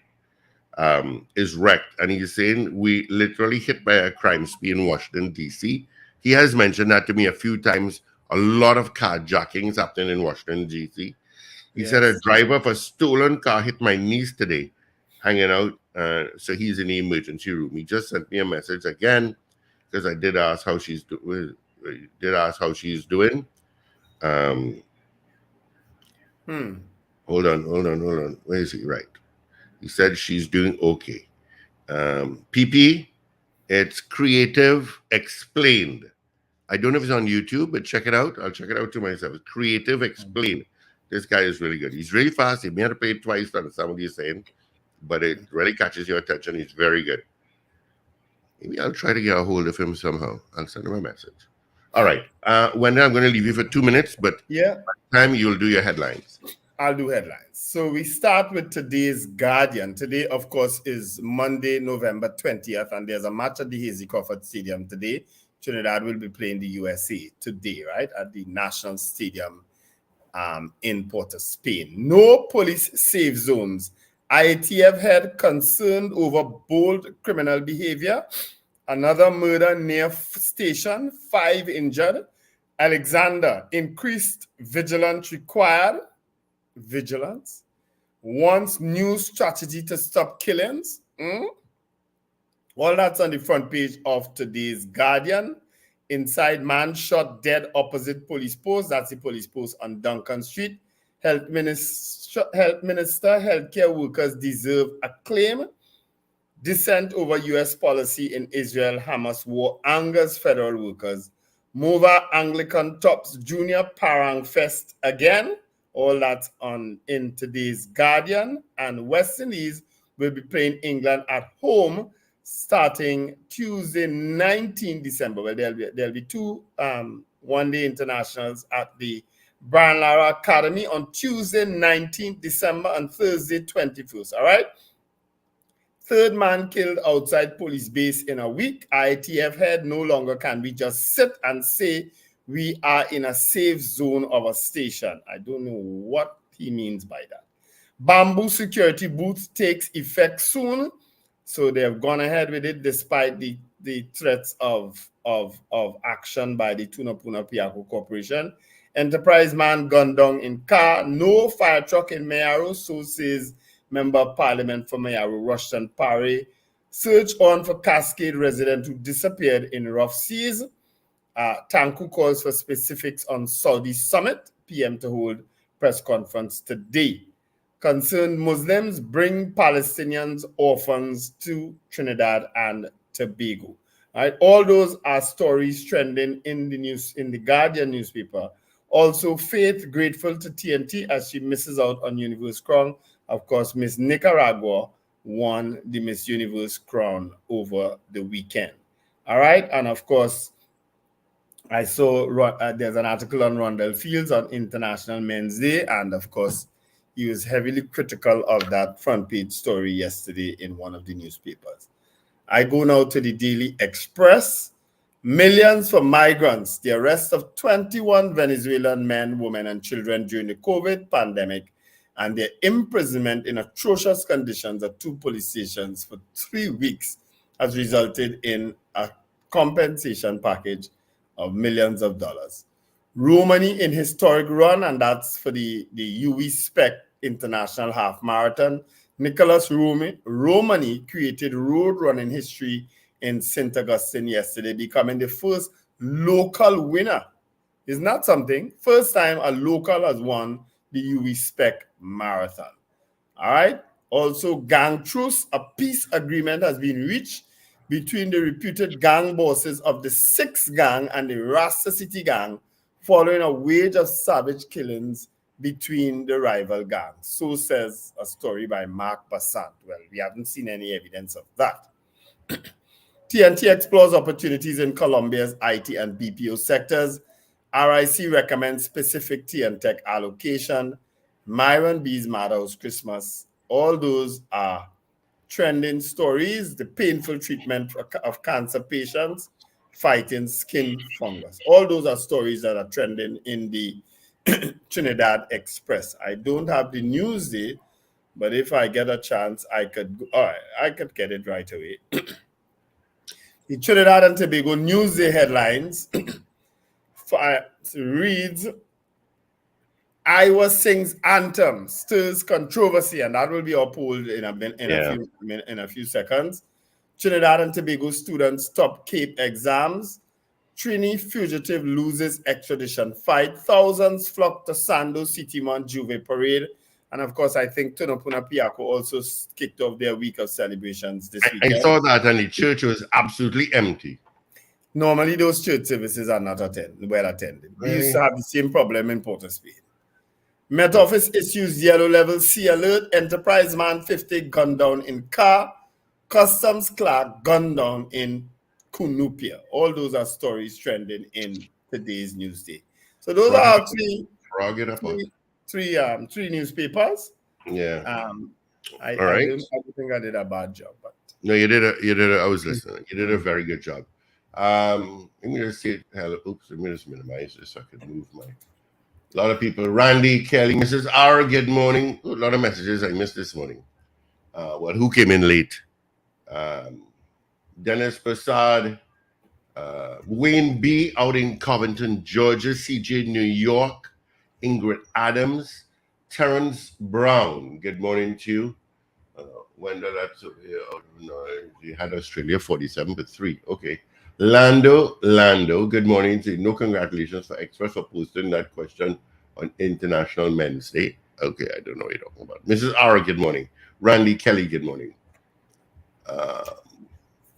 is wrecked. And he's saying we literally hit by a crime spree in Washington, D.C. He has mentioned that to me a few times. A lot of carjackings happening in Washington, D.C. He said a driver of a stolen car hit my niece today, hanging out. So he's in the emergency room. He just sent me a message again because I did ask how she's doing. Hold on. Where is he? Right. He said she's doing okay. PP, it's Creative Explained. I don't know if it's on YouTube, but check it out. I'll check it out to myself. Creative Explained. This guy is really good. He's really fast. He may have to play it twice to understand what he's saying, but it really catches your attention. He's very good. Maybe I'll try to get a hold of him somehow. I'll send him a message. All right. Wendy, I'm going to leave you for 2 minutes, but yeah, by the time you'll do your headlines. I'll do headlines. So we start with today's Guardian. Today, of course, is Monday, November 20th, and there's a match at the Hazy Crawford Stadium today. Trinidad will be playing the USA today, right, at the National Stadium in Port of Spain. No police safe zones. IATF head concerned over bold criminal behavior. Another murder near station, 5 injured. Alexander, increased vigilance required. Vigilance. Wants new strategy to stop killings. All that's on the front page of today's Guardian. Inside, man shot dead opposite police post. That's the police post on Duncan Street. Health Minister, healthcare workers deserve acclaim. Dissent over U.S. policy in Israel-Hamas war angers federal workers. Mova Anglican tops Junior Parang Fest again. All that's in today's Guardian. And West Indies will be playing England at home starting Tuesday, 19 December. Well, there'll be two one-day internationals at the Brian Lara Academy on Tuesday, 19th December and Thursday, 21st. All right? Third man killed outside police base in a week. IATF head, no longer can we just sit and say we are in a safe zone of a station. I don't know what he means by that. Bamboo security booth takes effect soon. So they have gone ahead with it despite the threats of action by the Tunapuna Piako Corporation. Enterprise man gunned down in car. No fire truck in Mayaro, so says Member of Parliament for Mayaro, Rushton Parry. Search on for Cascade resident who disappeared in rough seas. Tanku calls for specifics on Saudi summit. PM to hold press conference today. Concerned Muslims bring Palestinians orphans to Trinidad and Tobago. All right, all those are stories trending in the news in the Guardian newspaper. Also, Faith grateful to TNT as she misses out on Universe Crown. Of course, Miss Nicaragua won the Miss Universe Crown over the weekend. All right, and of course, I saw there's an article on Rondell Fields on International Men's Day, and of course, he was heavily critical of that front page story yesterday in one of the newspapers. I go now to the Daily Express. Millions for migrants. The arrest of 21 Venezuelan men, women, and children during the COVID pandemic and their imprisonment in atrocious conditions at 2 police stations for 3 weeks has resulted in a compensation package of millions of dollars. Romani in historic run, and that's for the UE Spec International Half Marathon. Nicholas Romani created road running history in St. Augustine yesterday, becoming the first local winner. Isn't that something? First time a local has won the UE Spec Marathon. All right. Also, gang truce, a peace agreement has been reached between the reputed gang bosses of the Six Gang and the Rasta City Gang following a wave of savage killings between the rival gangs. So says a story by Mark Bassant. Well, we haven't seen any evidence of that. TNT explores opportunities in Colombia's IT and BPO sectors. RIC recommends specific TNTech allocation. Myron B's Madhouse Christmas. All those are trending stories. The painful treatment of cancer patients fighting skin fungus. All those are stories that are trending in the Trinidad Express. I don't have the news there, but if I get a chance, I could get it right away. The Trinidad and Tobago Newsday headlines reads, Iowa sings anthem, stirs controversy, and that will be our poll in a few seconds. Trinidad and Tobago students stop Cape exams. Trini fugitive loses extradition fight. Thousands flock to Sando City Mount Juve parade. And of course, I think Tunapuna Piako also kicked off their week of celebrations this weekend. I saw that, and the church was absolutely empty. Normally, those church services are not well attended. We used to have the same problem in Port of Spain. Met Office issues yellow level C alert. Enterprise man 50 gunned down in car. Customs clerk gunned down in Kunupia. All those are stories trending in today's Newsday. So those are three newspapers. Yeah. I don't think I did a bad job, but no, you did. I was listening. You did a very good job. Let me just say hello. Oops, let me just minimize this so I can move my. A lot of people. Randy, Kelly, Mrs. R. Good morning. A lot of messages I missed this morning. Who came in late? Dennis Prasad, Wayne B. out in Covington, Georgia. CJ, New York. Ingrid Adams, Terrence Brown. Good morning to you. Wendell, that's you had Australia 47-3. Okay. Lando, good morning to you. No congratulations for Express for posting that question on International Men's Day. Okay, I don't know what you're talking about. Mrs. R, good morning. Randy Kelly, good morning.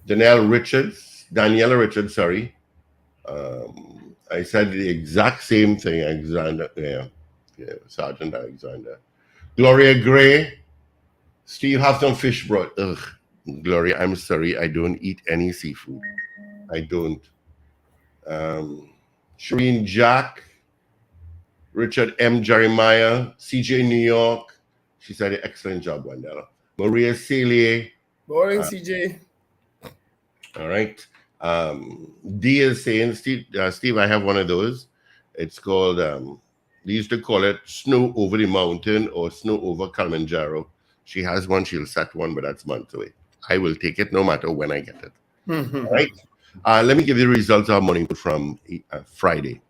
Daniela Richards, sorry. I said the exact same thing, Alexander. Yeah, Sergeant Alexander. Gloria Gray, Steve, have some fish broth. Ugh, Gloria, I'm sorry, I don't eat any seafood. I don't. Shireen Jack, Richard M. Jeremiah, CJ New York. She said an excellent job, Wandela. Maria Celia. Morning, CJ. All right. D is saying, Steve, I have one of those. It's called, they used to call it Snow Over the Mountain or Snow Over Kilimanjaro. She has one, she'll set one, but that's months away. I will take it no matter when I get it. All right. Let me give you the results of our morning from Friday.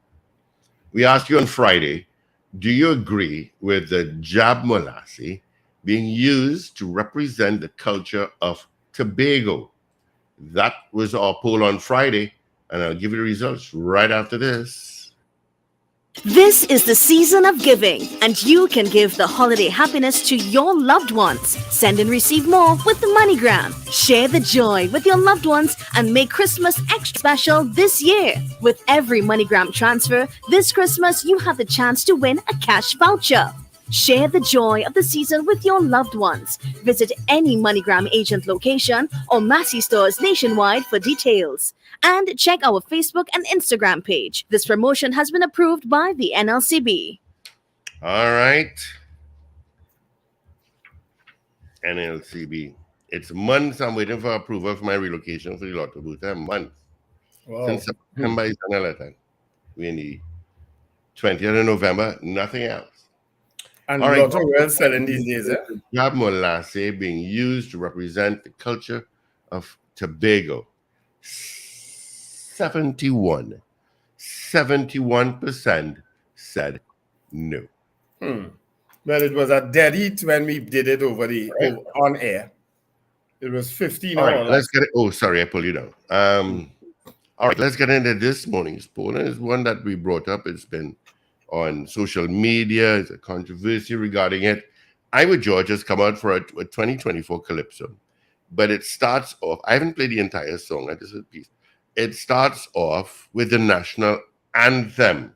We asked you on Friday, do you agree with the jab molasses being used to represent the culture of Tobago? That was our poll on Friday, and I'll give you the results right after this. This is the season of giving, and you can give the holiday happiness to your loved ones. Send and receive more with the MoneyGram. Share the joy with your loved ones and make Christmas extra special this year. With every MoneyGram transfer, this Christmas you have the chance to win a cash voucher. Share the joy of the season with your loved ones. Visit any MoneyGram agent location or Massey stores nationwide for details. And check our Facebook and Instagram page. This promotion has been approved by the NLCB. All right. NLCB. It's months I'm waiting for approval for my relocation for the Lotto booth. Months. Wow. Since September is another time. We're in the 20th of November, nothing else. And All a right. lot of well selling these days, eh? Jab Molasse being used to represent the culture of Tobago. 71% said no. Well, it was a dead heat when we did it on air. It was 15 All right, or let's get it. Oh, sorry, I pulled you down. All right, let's get into this morning's poll. And it's one that we brought up. It's been on social media. It's a controversy regarding it. Iowa George has come out for a 2024 Calypso. But it starts off, I haven't played the entire song, I just heard a piece. It starts off with the national anthem.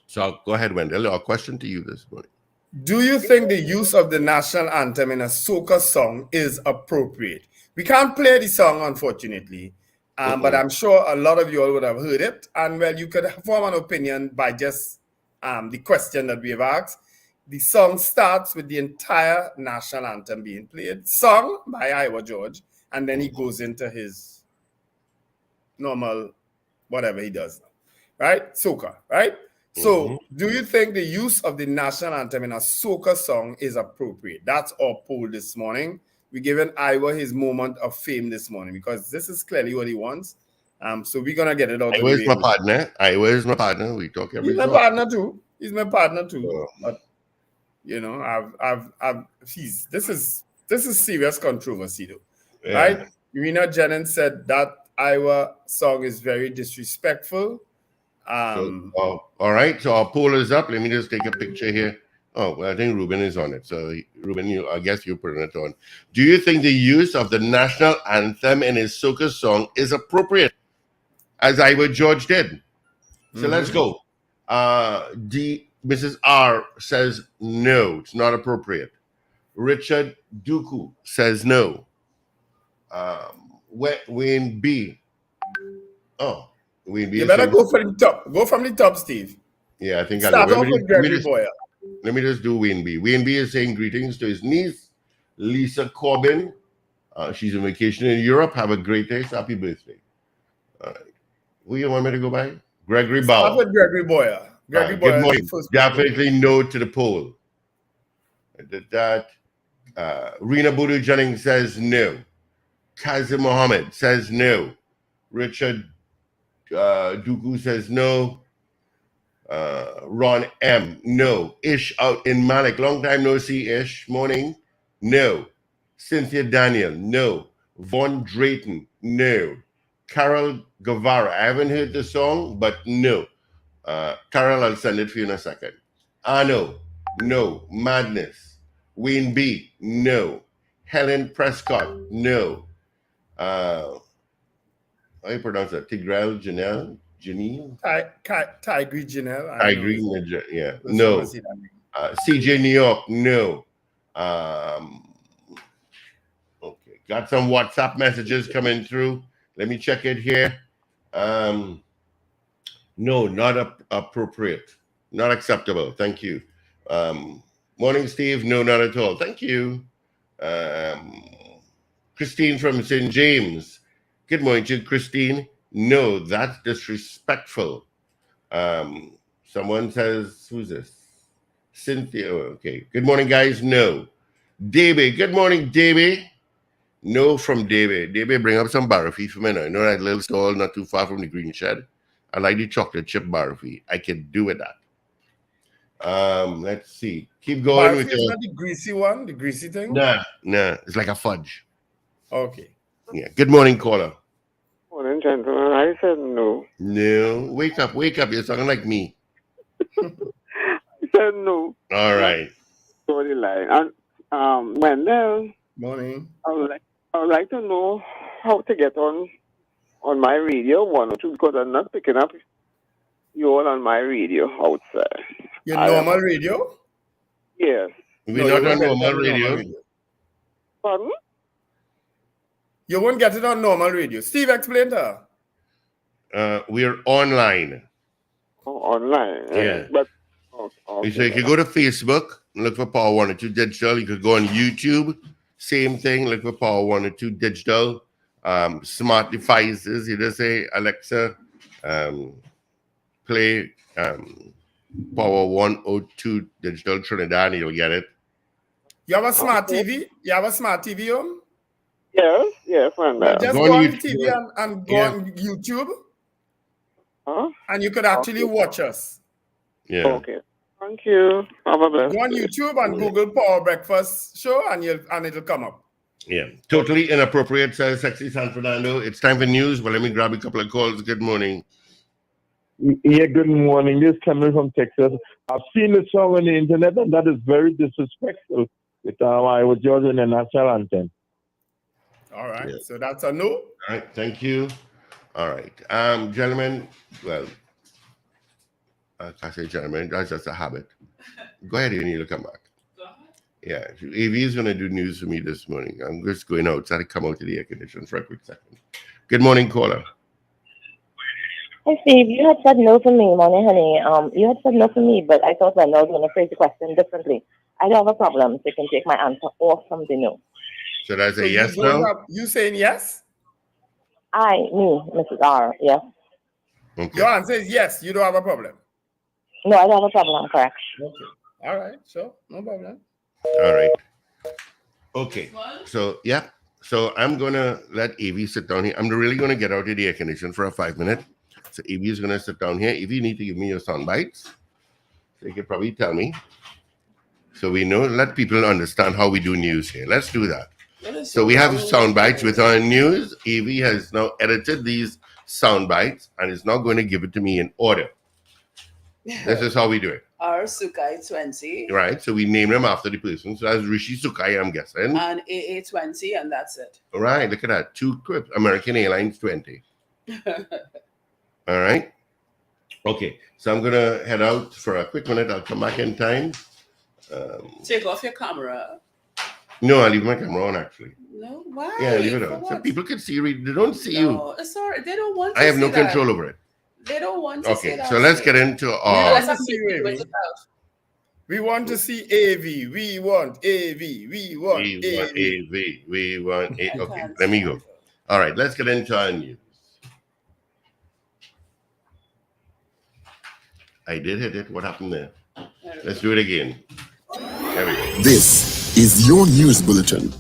So I'll go ahead, Wendell. Our question to you this morning. Do you think the use of the national anthem in a soca song is appropriate? We can't play the song, unfortunately, but I'm sure a lot of you all would have heard it. And well, you could form an opinion by just the question that we have asked. The song starts with the entire national anthem being played, sung by Iowa George, and then he goes into his normal, whatever he does, right? Soca, right? So, do you think the use of the national anthem in a soca song is appropriate? That's our poll this morning. We're giving Iowa his moment of fame this morning because this is clearly what he wants. So we're gonna get it out. Iowa is my partner. Iowa is my partner. We talk every. He's my partner too. He's my partner too. But you know, this is serious controversy though, right? Irina Jennings said that Iowa song is very disrespectful. All right, so our poll is up. Let me just take a picture here. Oh, well, I think Ruben is on it. So, Ruben, I guess you're putting it on. Do you think the use of the national anthem in his soca song is appropriate, as Iowa George did? So let's go. Mrs. R says no, it's not appropriate. Richard Duku says no. Wayne B. Oh. You better go from the top. Go from the top, Steve. Yeah, I think Start off with Gregory Boyer. Let me just do Wayne B. Wayne B is saying greetings to his niece, Lisa Corbin. She's on vacation in Europe. Have a great day. Happy birthday. All right. Who you want me to go by? Gregory Bauer. Start with Gregory Boyer. Gregory Boyer. Good morning. Definitely no to the poll. I did that. Rena Budu Jennings says no. Kazim Mohammed says no. Richard Dugu says no. Ron M, no. Ish out in Malik, long time no see. Ish, morning, no. Cynthia Daniel, no. Von Drayton, no. Carol Guevara, I haven't heard the song, but no. Carol, I'll send it for you in a second. Arno, no. Madness. Wayne B, no. Helen Prescott, no. How do you pronounce that? Tigrel Janelle? Janine? Tigri Janelle. Tigri, yeah. No. CJ New York, no. Okay. Got some WhatsApp messages coming through. Let me check it here. No, not appropriate. Not acceptable. Thank you. Morning, Steve. No, not at all. Thank you. Christine from St. James. Good morning to you, Christine. No, that's disrespectful. Someone says, who's this? Cynthia. Oh, okay. Good morning, guys. No. Davey. Good morning, Davey. No from Davey. Davey, bring up some barafee for me now. You know that little stall not too far from the green shed? I like the chocolate chip barafee. I can do with that. Let's see. Keep going with your... not the greasy one, the greasy thing? Nah. It's like a fudge. Okay. Yeah. Good morning, caller. Morning, gentlemen. I said no. No. Wake up. You're talking like me. I said no. All right. Sorry, lie. And Wendell. Morning. I would like to know how to get on my radio 102 because I'm not picking up you all on my radio outside. Your normal radio? Yes. We're not on normal radio. Pardon? You won't get it on normal radio. Steve, explain to her. We're online. Oh, online. Yeah. But okay. So you can go to Facebook and look for Power 102 Digital. You could go on YouTube. Same thing. Look for Power 102 Digital. smart devices. You just say, Alexa, play Power 102 Digital Trinidad, and you'll get it. You have a smart TV? You have a smart TV home? Yes, and Well, just Go go on on YouTube. TV and go Yeah. on YouTube, huh? and you could actually watch us. Yeah. Okay. Thank you. Have a blessed Go on day. YouTube and Google Power Breakfast Show, and it'll come up. Yeah. Totally inappropriate, says Sexy San Fernando. It's time for news. Well, let me grab a couple of calls. Good morning. Yeah, good morning. This is Cameron from Texas. I've seen the song on the internet, and that is very disrespectful with I was using the national anthem. All right. Yeah. So that's a no. All right. Thank you. All right. Gentlemen, well, I can't say gentlemen. That's just a habit. Go ahead, you need to come back. Yeah. AV is going to do news for me this morning. I'm just going outside to come out to the air conditioner for a quick second. Good morning, caller. Hey Steve, you had said no for me, morning honey. You had said no for me, but I thought that I was going to phrase the question differently. I don't have a problem, so you can take my answer off from the no. Should I say So yes you don't now? have- you saying yes? Me, Mrs. R, yes. Okay. Your answer is yes. You don't have a problem. No, I don't have a problem, correct. Okay. All right. Sure. No problem. All right. Okay. So, yeah. So I'm going to let Evie sit down here. I'm really going to get out of the air conditioner for a 5 minute. So Evie is going to sit down here. Evie, you need to give me your sound bites. So you can probably tell me. So we know, let people understand how we do news here. Let's do that. So we have sound bites with our news. Evie has now edited these sound bites and is now going to give it to me in order. This is how we do it. R. Sukai 20. Right. So we name them after the person. So that's Rishi Sukai, I'm guessing. And AA 20, and that's it. All right. Look at that. 2 clips. American Airlines 20. All right. Okay. So I'm going to head out for a quick minute. I'll come back in time. Take off your camera. No, I'll leave my camera on actually. No, why? Yeah, leave it For on. So what? people can see you. They don't see you. No, sorry, they don't want to I have see no that. control over it. They don't want to see Okay. that. So let's get into our. Let's Let's see see, it Ravi. yourself. We want to see AV. We want AV. We want We AV. want AV. We want A. I Okay. can't Let me see go. it. All right. Let's get into our news. I did hit it. What happened there? Let's do it again. There we go. This is your news bulletin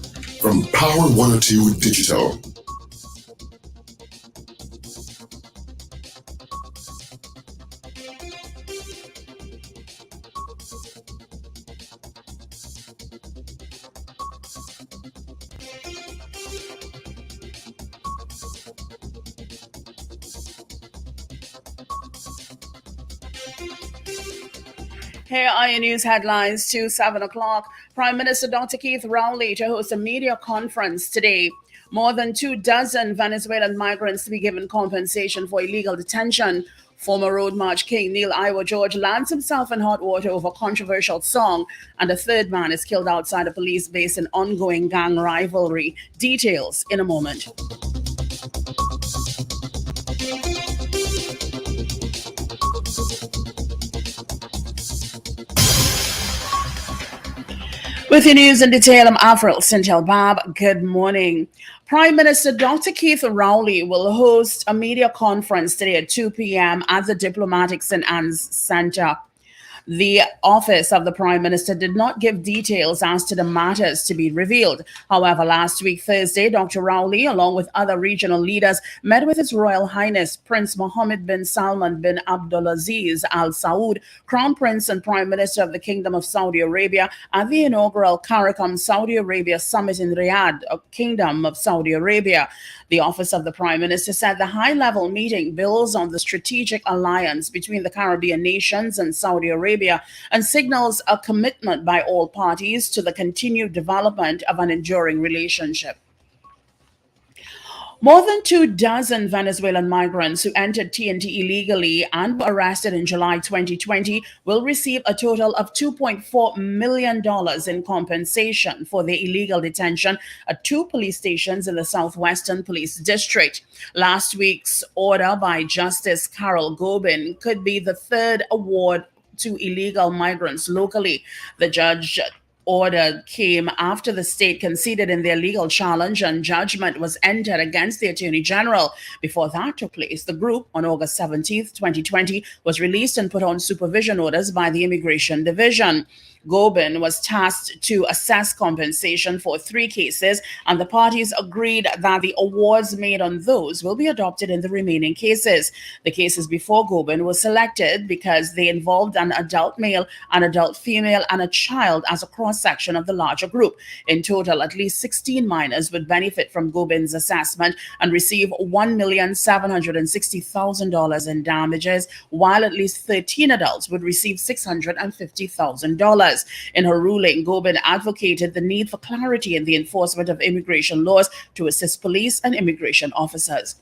from Power 102 Digital. Here are your news headlines to 7 o'clock. Prime Minister Dr. Keith Rowley to host a media conference today. More than 24 Venezuelan migrants to be given compensation for illegal detention. Former Road March king Neil Iwer George lands himself in hot water over controversial song. And a third man is killed outside a police base in ongoing gang rivalry. Details in a moment. With your news in detail, I'm Avril Sintel Bab. Good morning. Prime Minister Dr. Keith Rowley will host a media conference today at 2 p.m. at the Diplomatic St. Anne's Center. The office of the Prime Minister did not give details as to the matters to be revealed. However, last week, Thursday, Dr. Rowley, along with other regional leaders, met with His Royal Highness Prince Mohammed bin Salman bin Abdulaziz Al Saud, Crown Prince and Prime Minister of the Kingdom of Saudi Arabia, at the inaugural CARICOM Saudi Arabia Summit in Riyadh, Kingdom of Saudi Arabia. The office of the Prime Minister said the high-level meeting builds on the strategic alliance between the Caribbean nations and Saudi Arabia and signals a commitment by all parties to the continued development of an enduring relationship. More than 24 Venezuelan migrants who entered TNT illegally and were arrested in July 2020 will receive a total of $2.4 million in compensation for their illegal detention at 2 police stations in the Southwestern Police District. Last week's order by Justice Carol Gobin could be the third award to illegal migrants locally. The judge order came after the state conceded in their legal challenge and judgment was entered against the Attorney General. Before that took place, the group on August 17th, 2020 was released and put on supervision orders by the Immigration Division. Gobin was tasked to assess compensation for 3 cases, and the parties agreed that the awards made on those will be adopted in the remaining cases. The cases before Gobin were selected because they involved an adult male, an adult female, and a child as a cross-section of the larger group. In total, at least 16 minors would benefit from Gobin's assessment and receive $1,760,000 in damages, while at least 13 adults would receive $650,000. In her ruling, Gobin advocated the need for clarity in the enforcement of immigration laws to assist police and immigration officers.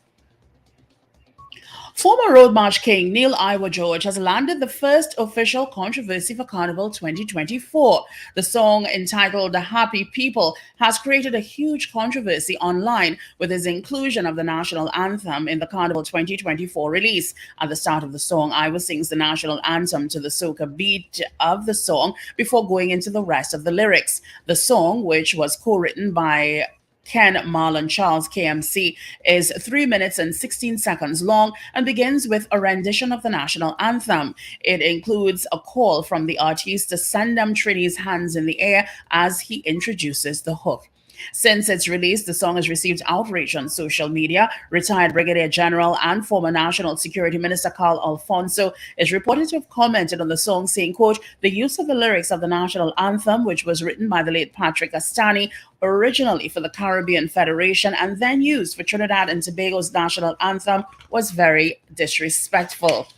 Former Road March King Neil Iwer George has landed the first official controversy for Carnival 2024. The song, entitled "The Happy People," has created a huge controversy online with his inclusion of the national anthem in the Carnival 2024 release. At the start of the song, Iwer sings the national anthem to the soca beat of the song before going into the rest of the lyrics. The song, which was co-written by Ken Marlon Charles KMC, is 3 minutes and 16 seconds long and begins with a rendition of the national anthem. It includes a call from the artist to send them Trini's hands in the air as he introduces the hook. Since its release, the song has received outrage on social media. Retired Brigadier General and former National Security Minister Carl Alfonso is reported to have commented on the song, saying, quote, "The use of the lyrics of the national anthem, which was written by the late Patrick Astani, originally for the Caribbean Federation and then used for Trinidad and Tobago's national anthem, was very disrespectful."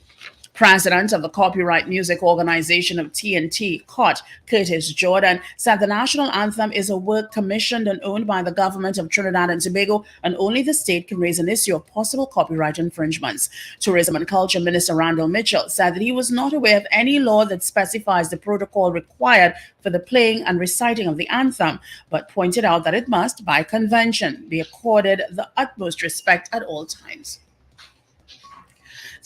President of the Copyright Music Organization of TNT, COT, Curtis Jordan, said the national anthem is a work commissioned and owned by the government of Trinidad and Tobago, and only the state can raise an issue of possible copyright infringements. Tourism and Culture Minister Randall Mitchell said that he was not aware of any law that specifies the protocol required for the playing and reciting of the anthem, but pointed out that it must, by convention, be accorded the utmost respect at all times.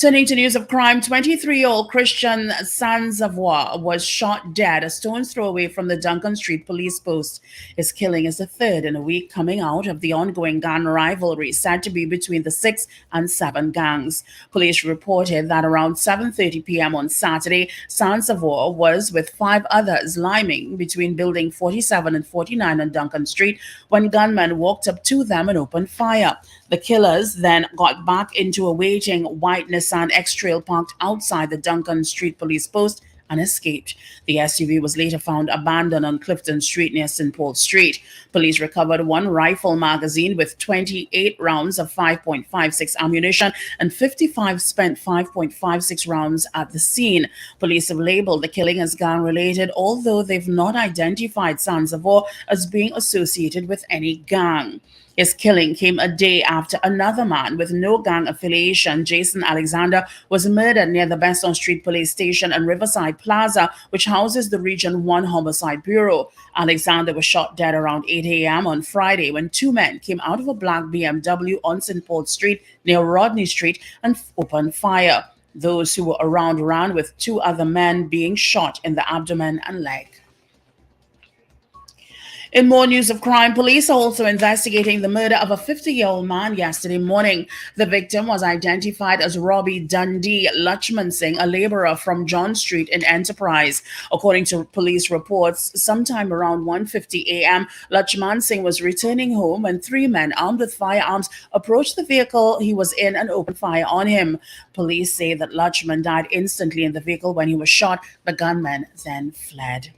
Turning to news of crime, 23-year-old Christian Sanzavois was shot dead a stone's throw away from the Duncan Street police post. His killing is the third in a week, coming out of the ongoing gang rivalry said to be between the 6 and 7 gangs. Police reported that around 7:30 p.m. on Saturday, Sanzavois was with 5 others liming between building 47 and 49 on Duncan Street when gunmen walked up to them and opened fire. The killers then got back into a waiting white Nissan X-Trail parked outside the Duncan Street police post and escaped. The SUV was later found abandoned on Clifton Street near St. Paul Street. Police recovered 1 rifle magazine with 28 rounds of 5.56 ammunition and 55 spent 5.56 rounds at the scene. Police have labeled the killing as gang-related, although they've not identified Sanzavois as being associated with any gang. His killing came a day after another man with no gang affiliation, Jason Alexander, was murdered near the Besson Street Police Station and Riverside Plaza, which houses the Region 1 Homicide Bureau. Alexander was shot dead around 8 a.m. on Friday when 2 men came out of a black BMW on St. Paul Street near Rodney Street and opened fire. Those who were around ran with 2 other men being shot in the abdomen and leg. In more news of crime, police are also investigating the murder of a 50-year-old man yesterday morning. The victim was identified as Robbie Dundee Lutchman Singh, a laborer from John Street in Enterprise. According to police reports, sometime around 1:50 a.m., Lutchman Singh was returning home when 3 men armed with firearms approached the vehicle he was in and opened fire on him. Police say that Lutchman died instantly in the vehicle when he was shot. The gunmen then fled.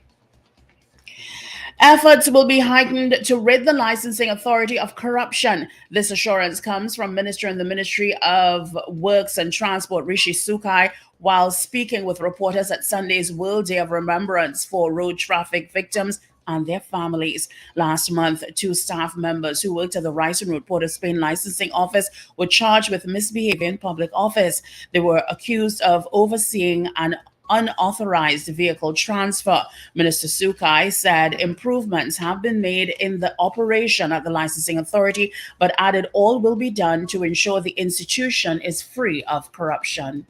Efforts will be heightened to rid the licensing authority of corruption. This assurance comes from Minister in the Ministry of Works and Transport, Rishi Sukai, while speaking with reporters at Sunday's World Day of Remembrance for road traffic victims and their families. Last month, 2 staff members who worked at the Rice and Road Port of Spain licensing office were charged with misbehavior in public office. They were accused of overseeing an unauthorized vehicle transfer. Minister Sukai said improvements have been made in the operation at the licensing authority, but added all will be done to ensure the institution is free of corruption.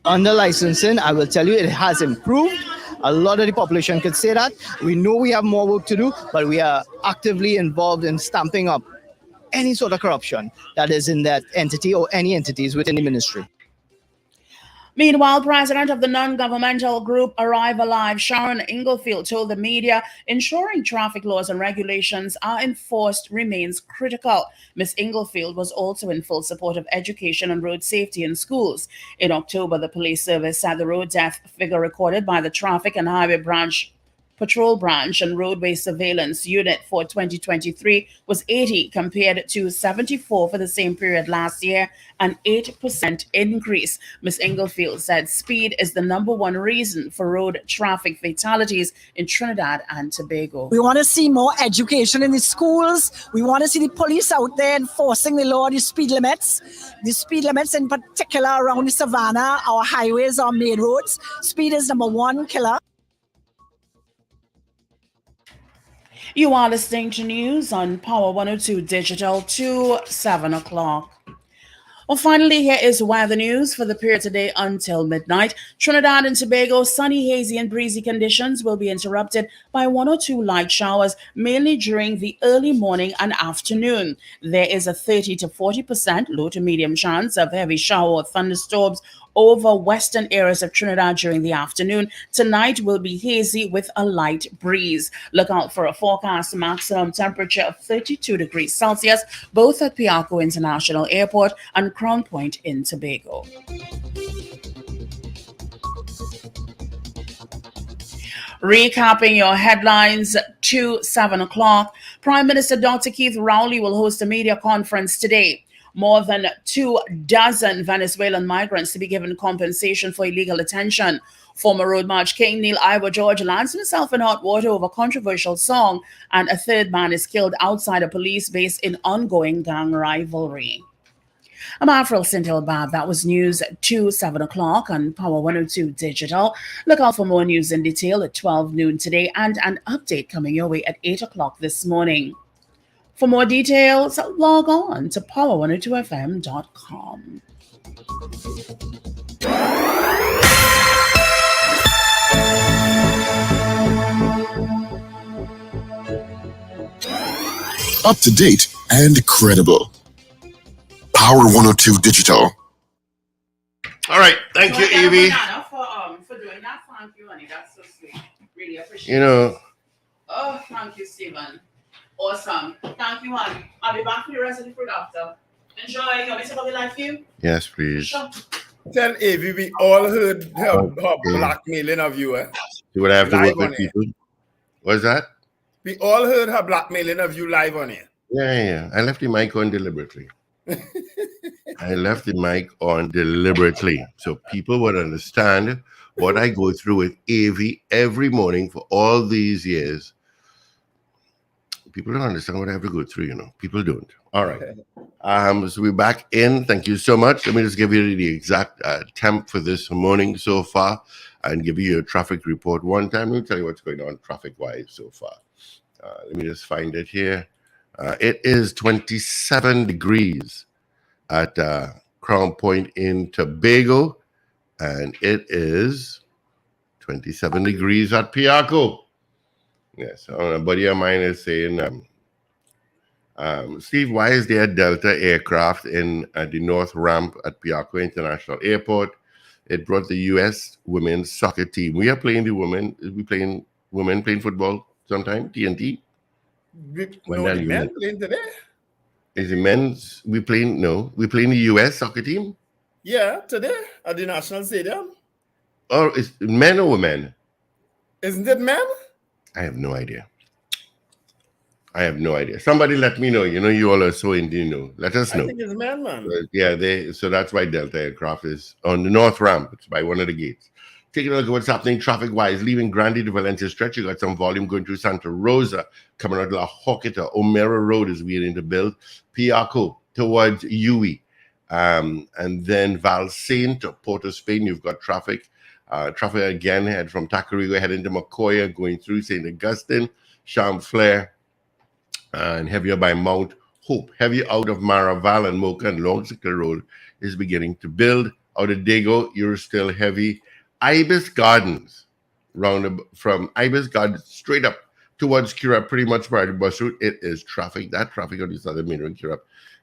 under licensing, I will tell you it has improved. A lot of the population could say that. We know we have more work to do, but we are actively involved in stamping up any sort of corruption that is in that entity or any entities within the ministry. Meanwhile, president of the non-governmental group Arrive Alive, Sharon Inglefield, told the media ensuring traffic laws and regulations are enforced remains critical. Ms. Inglefield was also in full support of education and road safety in schools. In October, the police service said the road death figure recorded by the Traffic and Highway Patrol Branch and Roadway Surveillance Unit for 2023 was 80 compared to 74 for the same period last year, an 8% increase. Ms. Inglefield said speed is the number one reason for road traffic fatalities in Trinidad and Tobago. We want to see more education in the schools. We want to see the police out there enforcing the law, the speed limits in particular around the savannah, our highways, our main roads. Speed is number one killer. You are listening to news on Power 102 Digital to 7 o'clock. Well, finally, here is weather news for the period today until midnight. Trinidad and Tobago, sunny, hazy, and breezy conditions will be interrupted by 1 or 2 light showers, mainly during the early morning and afternoon. There is a 30 to 40% low to medium chance of heavy shower or thunderstorms over western areas of Trinidad during the afternoon. Tonight will be hazy with a light breeze. Look out for a forecast maximum temperature of 32 degrees Celsius, both at Piarco International Airport and Crown Point in Tobago. Recapping your headlines to 7 o'clock, Prime Minister Dr. Keith Rowley will host a media conference today. More than 24 Venezuelan migrants to be given compensation for illegal detention. Former Road March King Neil Iowa George lands himself in hot water over controversial song, and a third man is killed outside a police base in ongoing gang rivalry. I'm Afril Sintel-Bab. That was news to 7 o'clock on Power 102 Digital. Look out for more news in detail at 12 noon today and an update coming your way at 8 o'clock this morning. For more details, log on to power102fm.com. Up to date and credible. Power 102 Digital. All right. Thank you, Evie. For doing that. Thank you, honey. That's so sweet. Really appreciate You know. Oh, thank you, Stephen. Awesome. Thank you, honey. I'll be back for the rest of the food after. Enjoy. You want me to come live for you? Yes, please. Sure. Tell Evie we all heard her blackmailing of you, eh? You would have to Live work with people. What's that? We all heard her blackmailing of you live on here. Yeah. I left the mic on deliberately. I left the mic on deliberately so people would understand what I go through with Evie every morning for all these years. People don't understand what I have to go through, you know. People don't. All right. So we're back in. Thank you so much. Let me just give you the exact temp for this morning so far and give you a traffic report one time. Let me tell you what's going on traffic-wise so far. Let me just find it here. It is 27 degrees at Crown Point in Tobago, and it is 27 degrees at Piarco. Yes, a buddy of mine is saying, Steve, why is there a Delta aircraft in the North Ramp at Piarco International Airport? It brought the U.S. women's soccer team. We are playing the women. We playing women playing football sometime, TNT. The men playing today? Is the men's, we playing the U.S. soccer team? Yeah, today at the National Stadium. Or is men or women? Isn't it men? I have no idea. Somebody let me know. You know, you all are so in, let us know. I think it's men, man. Yeah, so that's why Delta aircraft is on the North Ramp. It's by one of the gates. Taking a look at what's happening traffic-wise. Leaving Grande to Valencia stretch, you got some volume going through Santa Rosa, coming out of La Joquita. O'Meara Road is beginning to build. Piarco towards Uwe. And then Valsain to Port of Spain, you've got traffic. Traffic again head from Tacarigua heading to Macoya, going through St. Augustine, Champlain, and heavier by Mount Hope. Heavy out of Maraval and Mocha and Long Sickle Road is beginning to build. Out of Dago, you're still heavy. Ibis Gardens, from Ibis Gardens straight up towards Kirab, pretty much by the bus route, it is traffic. That traffic on the southern main road, Kirab,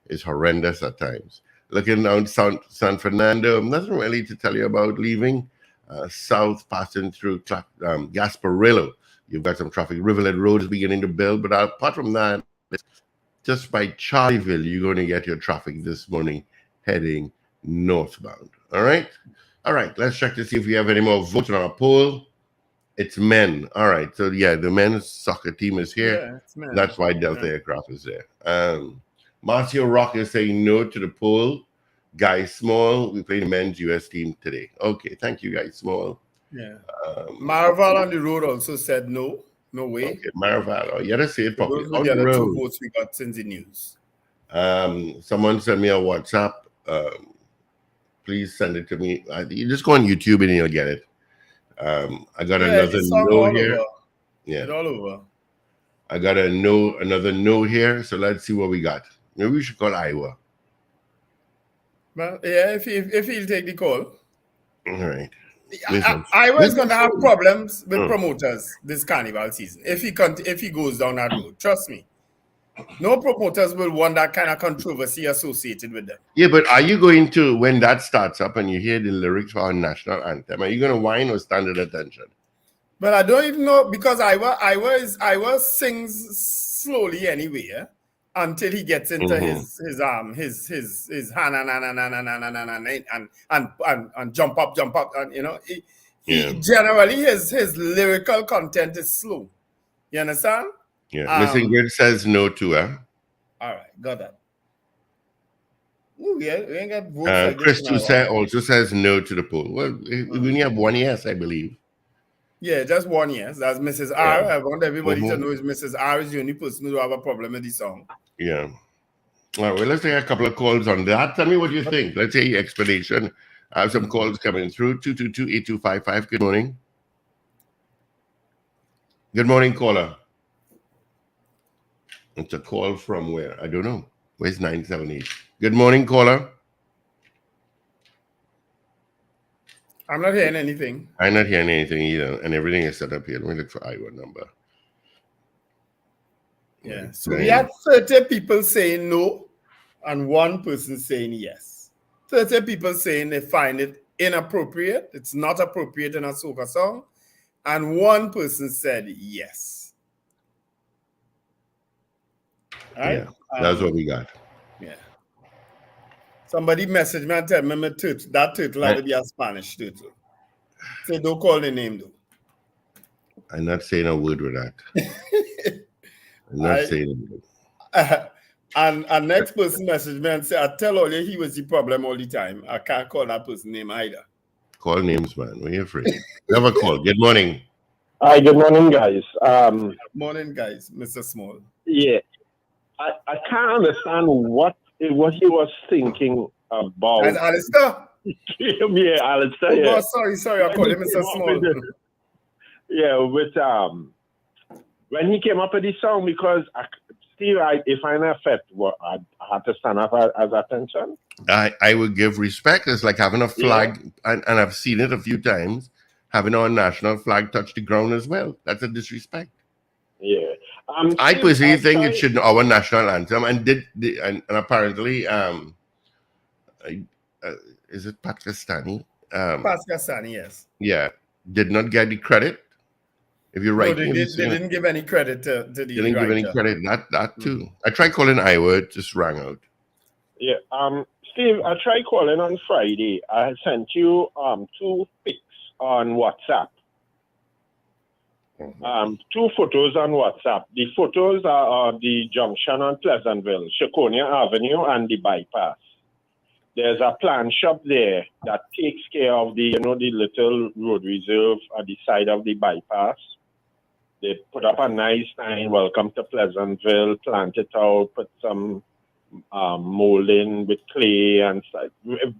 is horrendous at times. Looking down San Fernando, nothing really to tell you about leaving. South, passing through Gasparillo, you've got some traffic. Riverlet Road is beginning to build, but apart from that, just by Charlieville, you're going to get your traffic this morning heading northbound. All right? All right, let's check to see if we have any more votes on our poll. It's men. All right, so yeah, the men's soccer team is here. Yeah, it's men. That's why Delta Aircraft is there. Marcio Rock is saying no to the poll. Guy Small, we play the men's US team today. Okay, thank you, Guy Small. Yeah. Marval on the road also said no. No way. Okay, Marval. Oh, you gotta say it properly. Those were On the the other two road. votes we got since the news. Someone sent me a WhatsApp. Please send it to me. You just go on YouTube and you'll get it. I got another no here. Over. Yeah, it's all over. I got another no here. So let's see what we got. Maybe we should call Iowa. Well, yeah, if he'll take the call. All right. Iowa is going to have problems with promoters this carnival season if he goes down that road. Trust me. No promoters will want that kind of controversy associated with them. Yeah, but are you going to, when that starts up and you hear the lyrics for our national anthem, are you going to whine or stand at attention? But I don't even know, because Iowa sings slowly anyway, until he gets into his and jump up, and you know, generally his lyrical content is slow. You understand? Yeah, Miss Ingrid says no to her. All right, got that. Ooh, yeah, we ain't got votes. Chris Toussaint also says no to the poll. Well, we only have one yes, I believe. Yeah, just one yes. That's Mrs. R. I want everybody to know is Mrs. R is the only person who have a problem with the song. Yeah. All right, well, let's take a couple of calls on that. Tell me what you think. Let's hear your explanation. I have some calls coming through. 222-8255. Good morning. Good morning, caller. It's a call from where? I don't know. Where's 978? Good morning, caller. I'm not hearing anything. I'm not hearing anything either, and everything is set up here. Let me look for Iowa number. Yeah, so we had 30 people saying no and one person saying yes. 30 people saying they find it inappropriate. It's not appropriate in a soca song. And one person said yes. Right? Yeah, that's what we got. Yeah. Somebody messaged me and tell me that turtle had to be a Spanish turtle. Say, don't call the name though. I'm not saying a word with that. I'm not saying it. And next person messaged me and said, I tell all you he was the problem all the time. I can't call that person name either. Call names, man. What are you afraid? We have a call. Good morning. Hi, good morning, guys. Morning, guys, Mr. Small. Yeah. I can't understand what he was thinking about. As Alistair? Yeah, Alistair. Yeah. Oh, sorry, I called him Mr. Small. Yeah, with when he came up with this song, because Steve, if I'm affect, I had to stand up as attention. I would give respect. It's like having a flag, and I've seen it a few times, having our national flag touch the ground as well. That's a disrespect. Yeah. I personally think it should be our national anthem, and apparently, is it Pakistani? Pakistani, yes. Yeah, did not get the credit. If you're right, they didn't give any credit to the They didn't give any credit. That too. I tried calling Iowa, it just rang out. Yeah. Steve, I tried calling on Friday. I sent you 2 pics on WhatsApp. 2 photos on WhatsApp. The photos are the junction on Pleasantville, Shaconia Avenue, and the bypass. There's a plant shop there that takes care of the little road reserve at the side of the bypass. They put up a nice sign, welcome to Pleasantville, plant it out, put some molding with clay and stuff.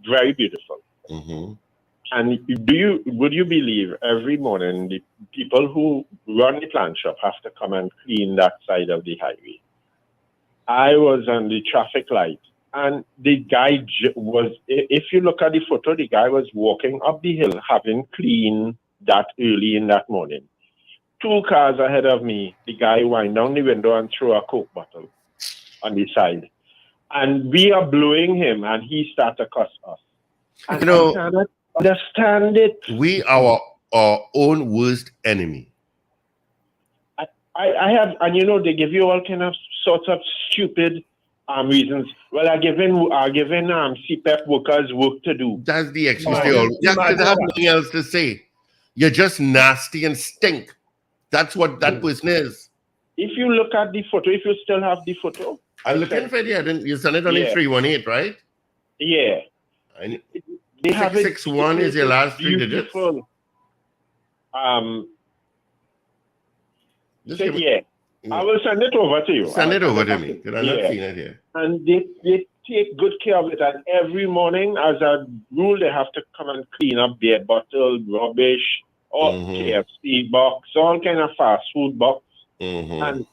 Very beautiful. Mm-hmm. And would you believe every morning the people who run the plant shop have to come and clean that side of the highway? I was on the traffic light And the guy was, if you look at the photo, the guy was walking up the hill, having cleaned that early in that morning. 2 cars ahead of me, the guy wind down the window and threw a Coke bottle on the side. And we are blowing him, and he started to cuss us. And You know, I cannot understand it. we are our own worst enemy. I have, and they give you all kind of sorts of stupid reasons. Well, are giving CPEP workers work to do. That's the excuse they all. Yeah, because I have nothing else to say. You're just nasty and stink. That's what that person is. If you look at the photo, if you still have the photo, I'm looking for it. Yeah, you sent it on the 318, right? Yeah. They have 661 is your last 3 digits. Yeah. I will send it over to you. Send it over to me, because I'm not seeing it here. And they take good care of it. And every morning, as a rule, they have to come and clean up their bottle, rubbish, or KFC box, all kind of fast food box. And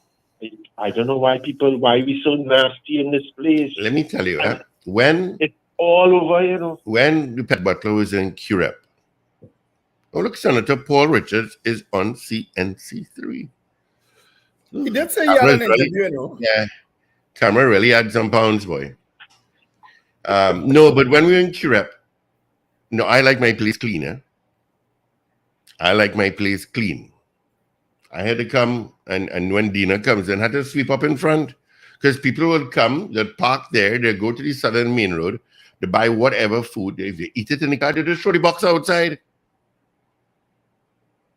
I don't know why we so nasty in this place. Let me tell you, when it's all over, when the pet butler was in Curep, look, Senator Paul Richards is on CNC3. He did say he had an interview, Yeah. Camera really had some pounds, boy. No, but when we were in Curep, I like my place cleaner. I like my place clean. I had to come, and when dinner comes, then I had to sweep up in front. Because people would come, they'd park there, they'd go to the southern main road, they buy whatever food. If they eat it in the car, they just throw the box outside.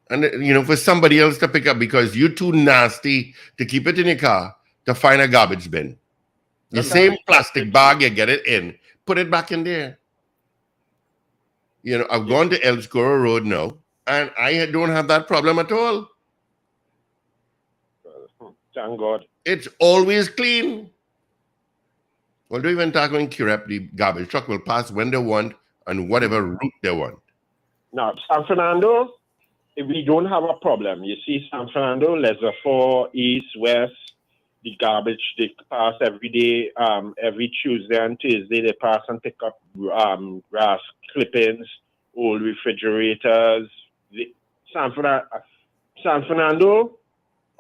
And, for somebody else to pick up because you're too nasty to keep it in your car to find a garbage bin. The same plastic bag, you get it in, put it back in there. I've gone to Elscoro Road now, and I don't have that problem at all. Thank God. It's always clean. Well, don't even talk when Curep, the garbage truck will pass when they want and whatever route they want. Now, San Fernando, we don't have a problem. You see, San Fernando, Lesser East, West, the garbage, they pass every day, every Tuesday and Thursday, they pass and pick up grass clippings, old refrigerators. San Fernando,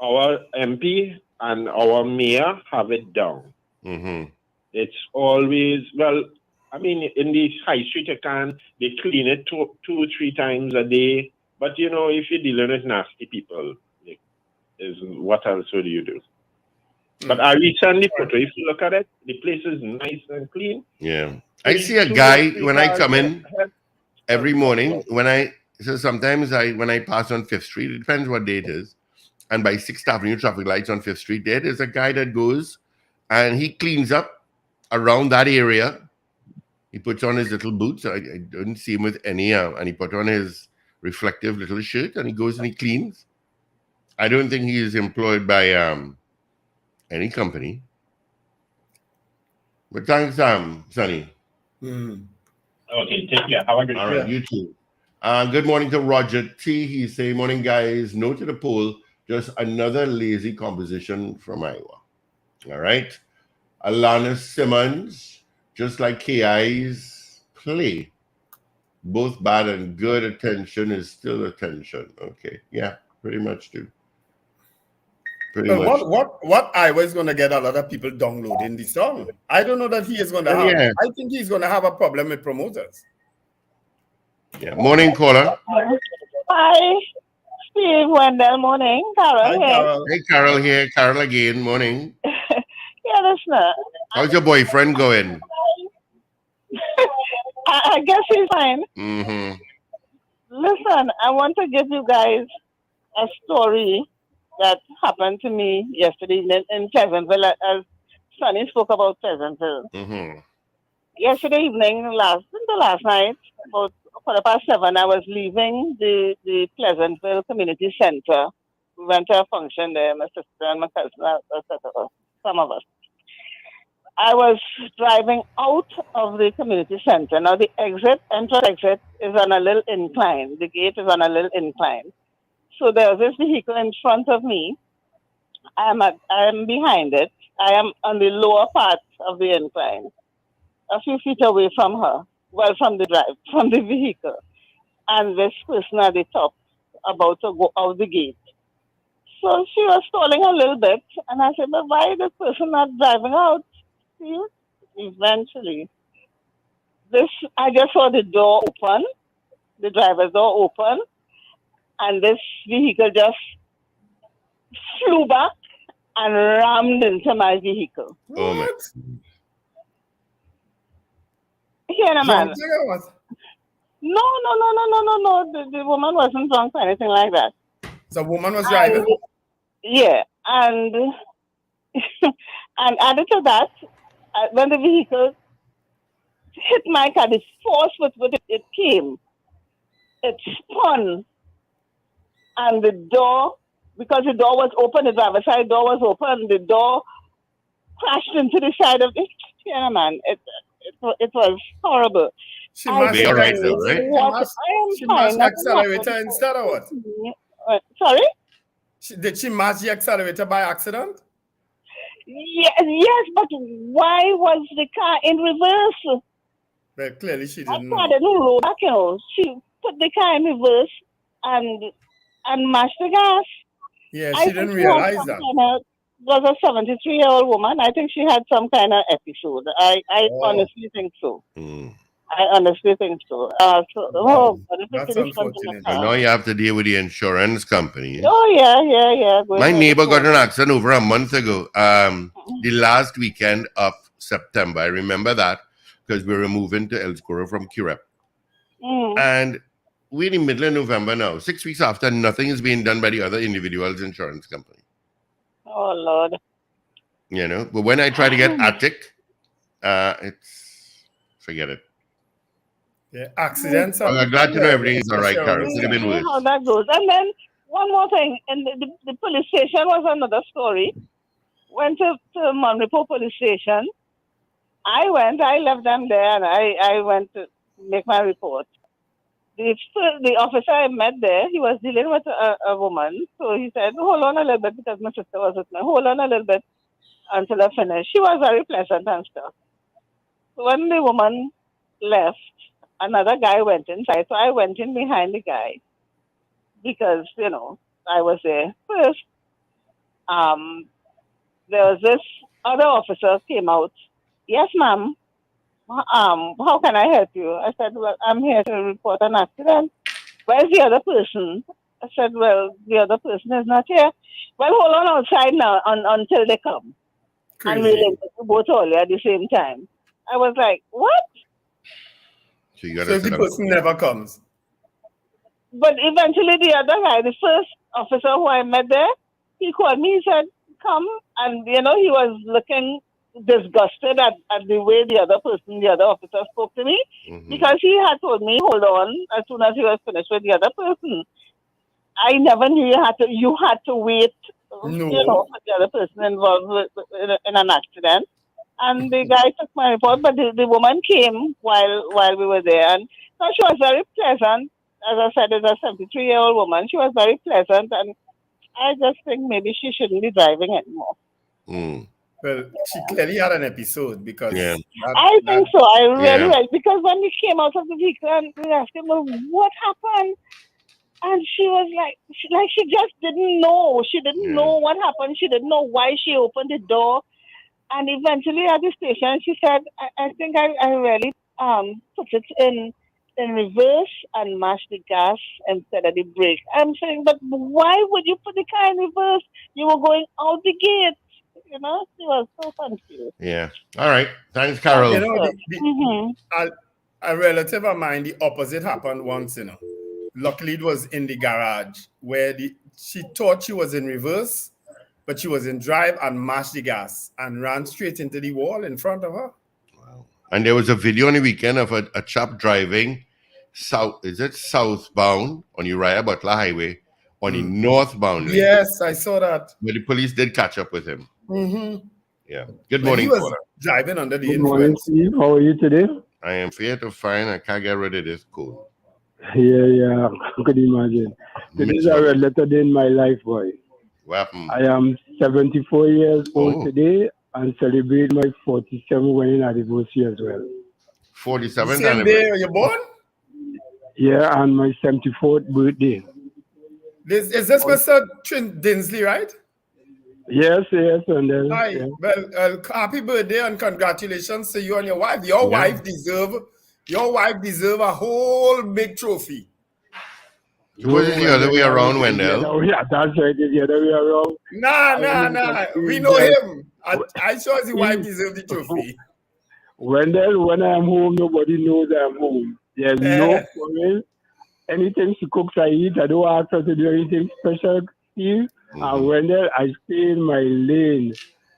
our MP and our mayor have it down. It's always, in the high street, they clean it two or 3 times a day. But, if you're dealing with nasty people, what else would you do? But I resend the photo. If you look at it, the place is nice and clean. Yeah. I see a guy when I come in every morning. Sometimes when I pass on 5th Street, it depends what day it is. And by 6th Avenue traffic lights on 5th Street, there's a guy that goes and he cleans up around that area. He puts on his little boots. I don't see him with any, and he put on his reflective little shirt and he goes and he cleans. I don't think he is employed by any company. But thanks, Sonny. Okay, take care. Have a good day. All right, you too. Good morning to Roger T. He say, morning, guys. No to the poll. Just another lazy composition from Iowa. All right. Alana Simmons, just like KI's play. Both bad and good. Attention is still attention. Okay. Yeah, pretty much, dude. What Iowa is going to get a lot of people downloading the song. I don't know that he is going to have. Yeah. I think he's going to have a problem with promoters. Yeah. Morning, caller. Hi, Steve, Wendell. Morning, Carol. Hi, Carol. Hey, Carol here. Carol again. Morning. Yeah, listener. How's your boyfriend going? I guess he's fine. Listen, I want to give you guys a story that happened to me yesterday in Pleasantville, as Sonny spoke about Pleasantville. Yesterday evening, the last night, about 7:15, I was leaving the Pleasantville Community Center. We went to a function there, my sister and my cousin, some of us. I was driving out of the community center. Now the entrance exit is on a little incline. The gate is on a little incline. So there was this vehicle in front of me. I am behind it. I am on the lower part of the incline. a few feet away from her, well, from the vehicle, and this person at the top about to go out the gate. So she was stalling a little bit, and I said, but why is this person not driving out? See? Eventually, I just saw the door open, the driver's door open, and this vehicle just flew back and rammed into my vehicle. What? Here, man. No. The woman wasn't drunk or anything like that. The woman was driving? Yeah, and and added to that, when the vehicle hit my car, the force with which it came, it spun, and the door, because the door was open, the driver's side door was open, the door crashed into the side of it. Yeah, man, it was horrible. She mashed the accelerator instead of what? Sorry? Did she mash the accelerator by accident? Yes, but why was the car in reverse? Well, clearly she didn't know. I didn't roll back, you know. She put the car in reverse and mashed the gas. Yeah, she didn't realize that. Was a 73-year-old woman. I think she had some kind of episode. I honestly think so. I honestly think so. That's unfortunate. And now you have to deal with the insurance company. Oh, yeah. My neighbor got in an accident over a month ago. The last weekend of September. I remember that because we were moving to Ellsboro from Curep. And we're in the middle of November now. 6 weeks after, nothing is being done by the other individual's insurance company. Oh, Lord. You know, but when I try to get Attic, forget it. Yeah, accidents. I'm glad to know everything is all right, Karen. It could have been worse. How that goes. And then one more thing, and the police station was another story. Went to Monrepo police station. I left them there, and I went to make my report. The officer I met there, he was dealing with a woman. So he said, hold on a little bit, because my sister was with me. Hold on a little bit until I finish. She was very pleasant and stuff. So when the woman left, another guy went inside. So I went in behind the guy because, you know, I was there first. There was this other officer came out. Yes, ma'am. How can I help you? I said, well, I'm here to report an accident. Where's the other person? I said, well, the other person is not here. Well, hold on outside now until they come. Crazy. And we both all at the same time. I was like, what? So the person never comes. But eventually the other guy, the first officer who I met there, he called me, he said, come. And, you know, he was looking disgusted at the way the other officer spoke to me, because he had told me, hold on, as soon as he was finished with the other person. I never knew you had to wait, you know, for the other person involved in an accident. And the guy took my report, but the woman came while we were there, and so she was very pleasant. As I said, it's a 73-year-old woman. She was very pleasant, and I just think maybe she shouldn't be driving anymore. Well, she clearly had an episode because... Yeah. I think so. I really like, because when we came out of the vehicle and we asked him, well, what happened? And she was like, she just didn't know. She didn't know what happened. She didn't know why she opened the door. And eventually at the station, she said, I think I really put it in reverse and mashed the gas instead of the brake. I'm saying, but why would you put the car in reverse? You were going out the gate. You know, she was so confused. Yeah. All right. Thanks, Carol. You know, a relative of mine, the opposite happened once, you know. Luckily, it was in the garage where she thought she was in reverse, but she was in drive and mashed the gas and ran straight into the wall in front of her. Wow. And there was a video on the weekend of a chap driving southbound on Uriah Butler Highway on the northbound lane. Yes, I saw that. But the police did catch up with him. Yeah. Good But morning, he was Paula. driving under the Good morning, influence. Steve. How are you today? I am fair to find I can't get rid of this cold. Yeah, I could imagine. This is a red letter day in my life, boy. What happened? I am 74 years old today and celebrate my 47th wedding anniversary as well. 47th Same day you're born? Yeah, on my 74th birthday. Is this Mr. Dinsley, right? Yes, Wendell. Hi. Yeah. Well, happy birthday and congratulations to you and your wife. Your wife deserve a whole big trophy. Suppose it's the other way around, Wendell. Yeah, that's right. It's the other way around. Nah. We know him. I sure the wife deserve the trophy. Wendell, when I'm home, nobody knows I'm home. There's no quarrel. Anything she cooks, I eat. I don't ask her to do anything special, Steve. And Wendell, I stay in my lane.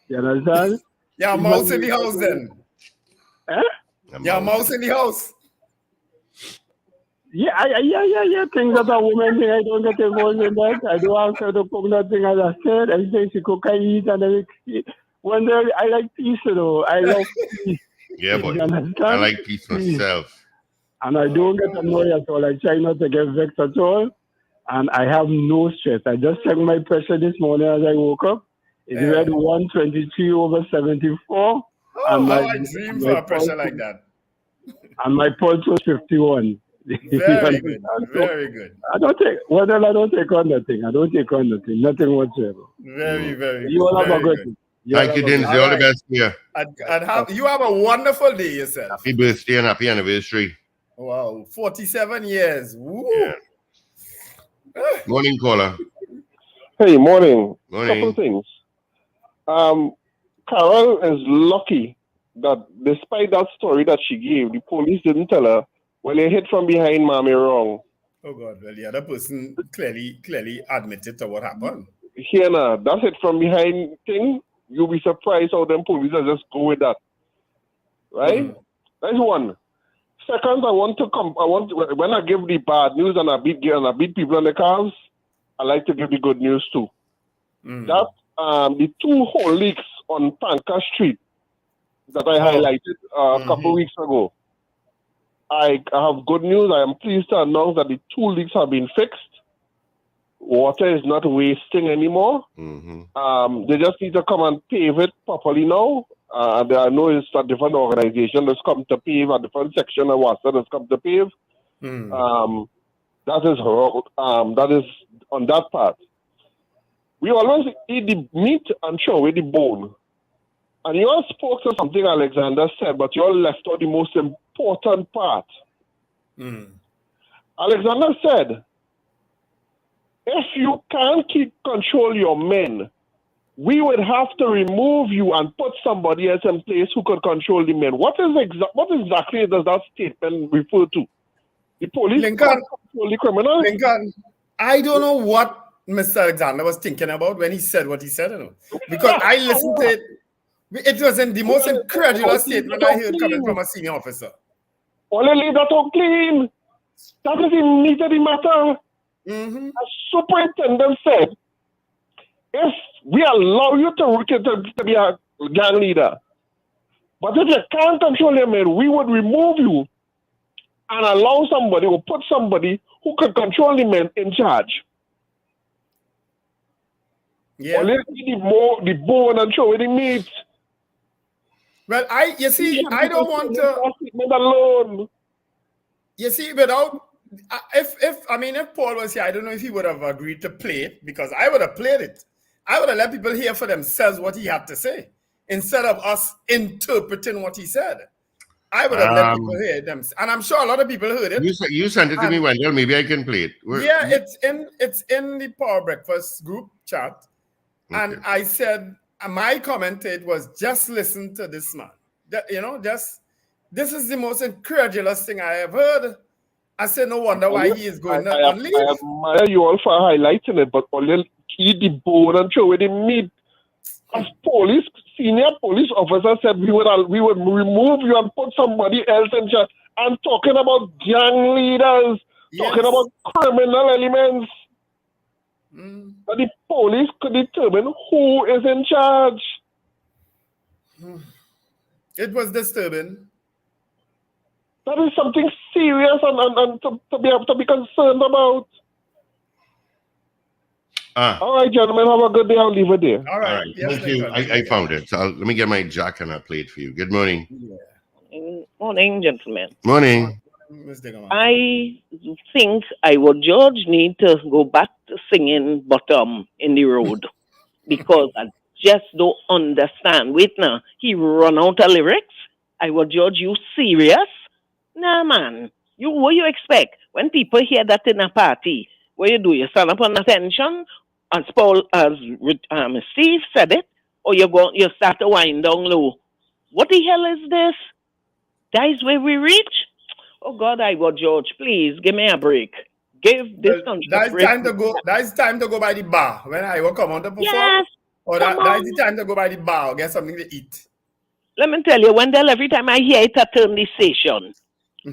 You understand? Yeah, mouse in the house then. Eh? Yeah, mouse in the house. Yeah. Things that a woman thing, I don't get involved in that. I don't ask her to cook nothing, as I said. Anything she cook, I eat. And everything. Wendell, I like peace, I love peace. Yeah, boy. I like peace myself. And I don't get annoyed at all. I try not to get vexed at all. And I have no stress. I just checked my pressure this morning as I woke up. It read 123/74. And I dream for a pressure like that. And my pulse was 51. Very good. Very good. I don't take on nothing. Nothing whatsoever. Very good. You all have a good day. Thank you, Dinsley. All the best here. And you have a wonderful day yourself. Happy birthday and happy anniversary. Wow, 47 years. Woo. Yeah. Morning, caller. Hey, morning. Morning. Couple things. Carol is lucky that despite that story that she gave, the police didn't tell her, well, they hit from behind, mommy, wrong. Oh, God. Well, the other person clearly admitted to what happened. Here now, that's it from behind thing. You'll be surprised how them police just go with that. Right? That's one. Second, when I give the bad news and I beat people on the cars, I like to give the good news too. That the 2 whole leaks on Panka Street that I highlighted a couple weeks ago. I have good news. I am pleased to announce that the 2 leaks have been fixed. Water is not wasting anymore. They just need to come and pave it properly now. I know it's a different organization that's come to pave, a different section of water that's come to pave. That is on that part. We always eat the meat and show with the bone. And you all spoke to something Alexander said, but you all left out the most important part. Alexander said, if you can't control your men, we would have to remove you and put somebody else in place who could control the men. What exactly does that statement refer to? The police can't control the criminals? Lincoln, I don't know what Mr. Alexander was thinking about when he said what he said. Because I listened to it. It was the most incredulous statement I heard coming from a senior officer. Only leave that out clean. That is the meat of the matter. The superintendent said, if we allow you to be a gang leader, but if you can't control your men, we would remove you and allow somebody or put somebody who can control the men in charge. Yeah. Only the bone and show the meat. Well, I don't want to. Alone. You see, without if Paul was here, I don't know if he would have agreed to play it, because I would have played it. I would have let people hear for themselves what he had to say instead of us interpreting what he said. I would have let people hear them, and I'm sure a lot of people heard it. You sent it to me, Wendell. Maybe I can play it. It's in the Power Breakfast group chat, and I said my comment to it was, just listen to this man. This is the most incredulous thing I have heard. I said, no wonder why he is going on leave. I admire you all for highlighting it, but only eat the bone and show with the meat. As senior police officer said, we would remove you and put somebody else in charge. I'm talking about gang leaders, talking about criminal elements. But the police could determine who is in charge. It was disturbing. That is something serious and to be concerned about. All right, gentlemen, have a good day. I'll leave it there. All right. Thank you. I found it. So let me get my jack and I'll play it for you. Good morning. Yeah. Morning, gentlemen. Morning. I think our judge need to go back to singing bottom in the road because I just don't understand. Wait now, he run out of lyrics? Our judge, you serious? Nah, man. You what you expect when people hear that in a party? What you do? You stand up on attention, as Paul as Steve said it, or you start to wind down low. What the hell is this? That is where we reach. Oh God, I will George, please give me a break. Give this country a That's break. time to go. That's time to go by the bar when I will come on to perform. Yes, Or come that's on. the time to go by the bar or get something to eat. Let me tell you, Wendell, every time I hear it, I turn the station.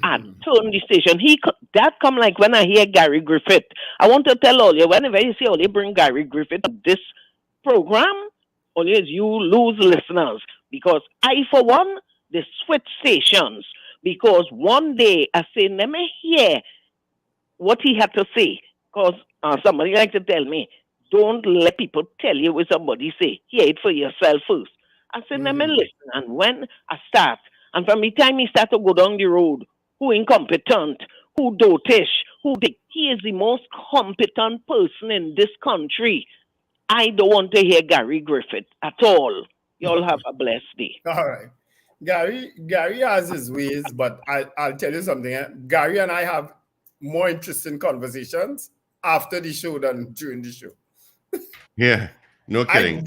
I turn the station. That come like when I hear Gary Griffith. I want to tell all you, whenever you see only bring Gary Griffith to this program, always you lose listeners. Because I, for one, they switch stations. Because one day I say, let me hear what he had to say. Because somebody like to tell me, don't let people tell you what somebody say. Hear it for yourself first. I said, let me listen. And when I start, and from the time he start to go down the road, who incompetent, who dotish, he is the most competent person in this country. I don't want to hear Gary Griffith at all. Y'all have a blessed day. All right. Gary has his ways, but I'll tell you something. Gary and I have more interesting conversations after the show than during the show. Yeah, no kidding.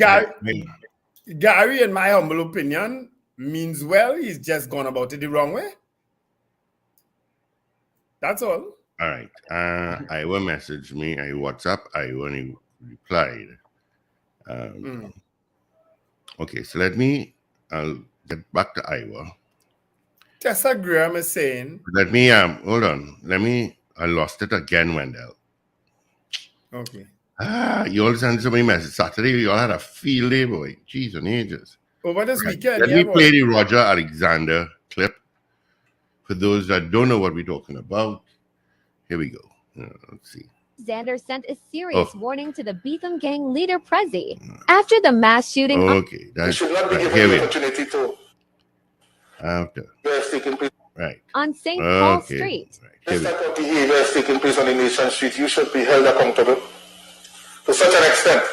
Gary, in my humble opinion, means well. He's just gone about it the wrong way. That's all. All right. Iowa messaged me. I WhatsApp. Iowa and he replied. Okay, so I'll get back to Iowa. Tessa Graham is saying. Let me hold on. I lost it again, Wendell. Okay. You all sent so many messages. Saturday, you all had a field day, boy. Jeez and ages. Over this weekend. Let me play the Roger Alexander clip. For those that don't know what we're talking about, here we go. Let's see. Xander sent a serious warning to the Beetham gang leader Prezi after the mass shooting. Okay, that's should not be right. given Here the we opportunity to. Right. On St. Paul Okay. Street. This type of behavior is taking place on the nation street. You should be held accountable to such an extent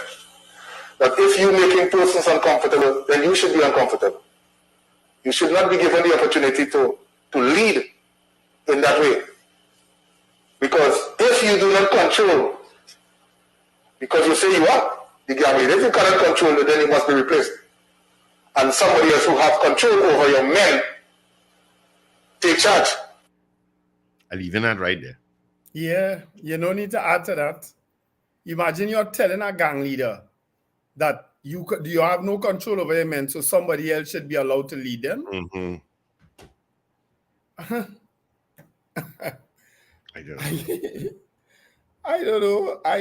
that if you're making persons uncomfortable, then you should be uncomfortable. You should not be given the opportunity to lead in that way. Because if you do not control, because you say you are the gang leader, if you cannot control it, then you must be replaced. And somebody else who have control over your men take charge. I'll leave that right there. Yeah, you no need to add to that. Imagine you're telling a gang leader that you have no control over your men, so somebody else should be allowed to lead them. Mm-hmm. I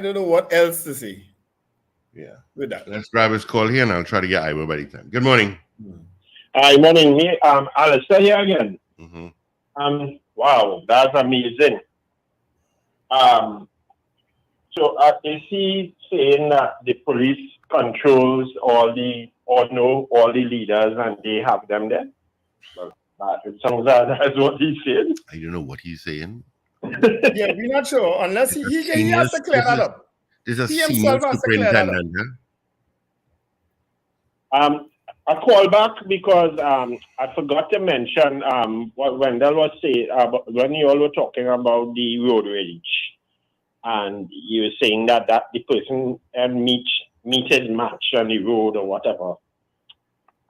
don't know what else to say. Yeah. With that. Let's grab his call here and I'll try to get Iowa by the time. Good morning. Hi, morning. Me, Alistair here again. Mm-hmm. Wow, that's amazing. So is he saying that the police controls all the leaders and they have them there? Well, it sounds like that's what he's saying. I don't know what he's saying. Yeah, we're not sure unless he has to clear that up. This is He a senior himself has to clear that up. superintendent. Huh? I call back because I forgot to mention what Wendell was saying when you all were talking about the road rage, and you were saying that the person meet his match on the road or whatever.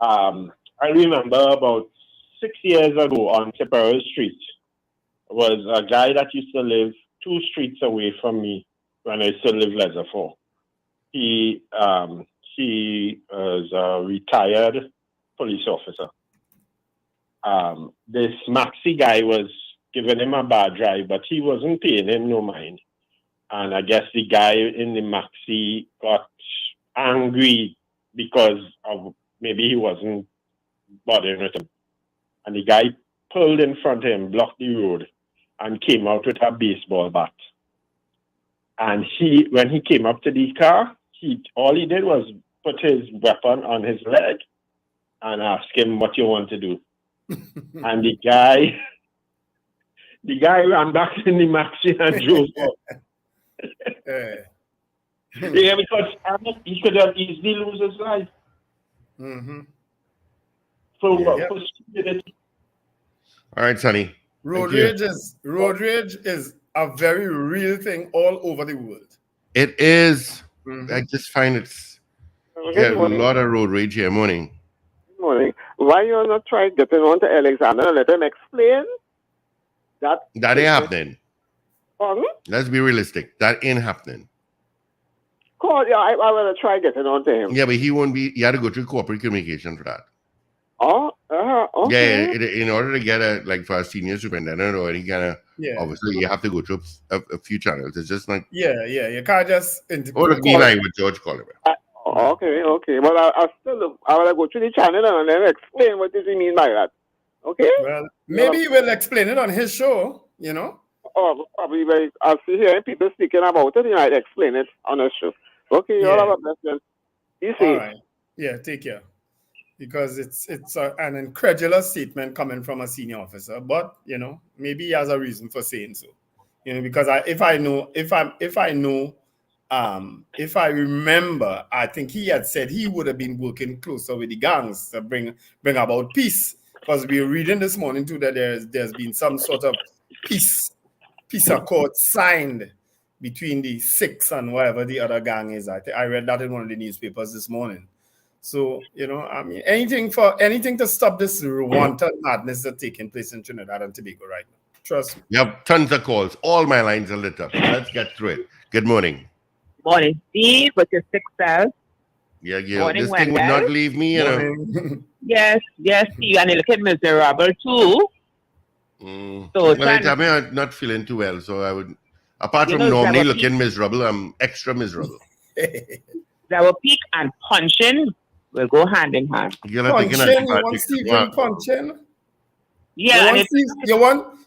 I remember about 6 years ago on Tipperary Street was a guy that used to live 2 streets away from me when I used to live Leatherford. He was a retired police officer. This Maxi guy was giving him a bad drive, but he wasn't paying him no mind. And I guess the guy in the Maxi got angry because of maybe he wasn't bothering with him. And the guy pulled in front of him, blocked the road, and came out with a baseball bat. And when he came up to the car, all he did was put his weapon on his leg and ask him what you want to do. And the guy ran back in the maxi and drove off. Yeah, because he could have easily lose his life. For stupidity. All right, Sonny. Road rage is a very real thing all over the world. It is. I just find it's a lot of road rage here. Morning. Good morning. Why you not try getting on to Alexander and let him explain that? That ain't happening. Pardon? Let's be realistic. That ain't happening. Call, yeah, I want to try getting on to him. Yeah, but he won't be. You had to go through corporate communication for that. Oh, okay. Yeah, in order to get for a senior superintendent or any kind of, obviously you have to go through a few channels. It's just like you can't just or the B line with George Colliver. Okay. But I want to go through the channel and then explain what does he mean by that. Okay. Well, maybe he will explain it on his show. Oh, probably. I'll see here people speaking about it. He might explain it on his show. Okay, you all have a blessing. You see. All right. Yeah, take care. Because it's an incredulous statement coming from a senior officer, but maybe he has a reason for saying so. Because if I remember, I think he had said he would have been working closer with the gangs to bring about peace. Because we were reading this morning too that there's been some sort of peace accord signed between the Six and whatever the other gang is. I read that in one of the newspapers this morning. So, anything to stop this wanton madness that's taking place in Trinidad and Tobago right now. Trust me. You have tons of calls. All my lines are lit up. So let's get through it. Good morning. Morning, Steve, with your 6 cells. Yeah. Morning, this thing would not leave me, Yes, Steve, and you look miserable too. So tell me I'm not feeling too well, so I would, apart from normally looking miserable, I'm extra miserable. Our peak and punching will go hand in hand. You want Stephen punching? Yeah.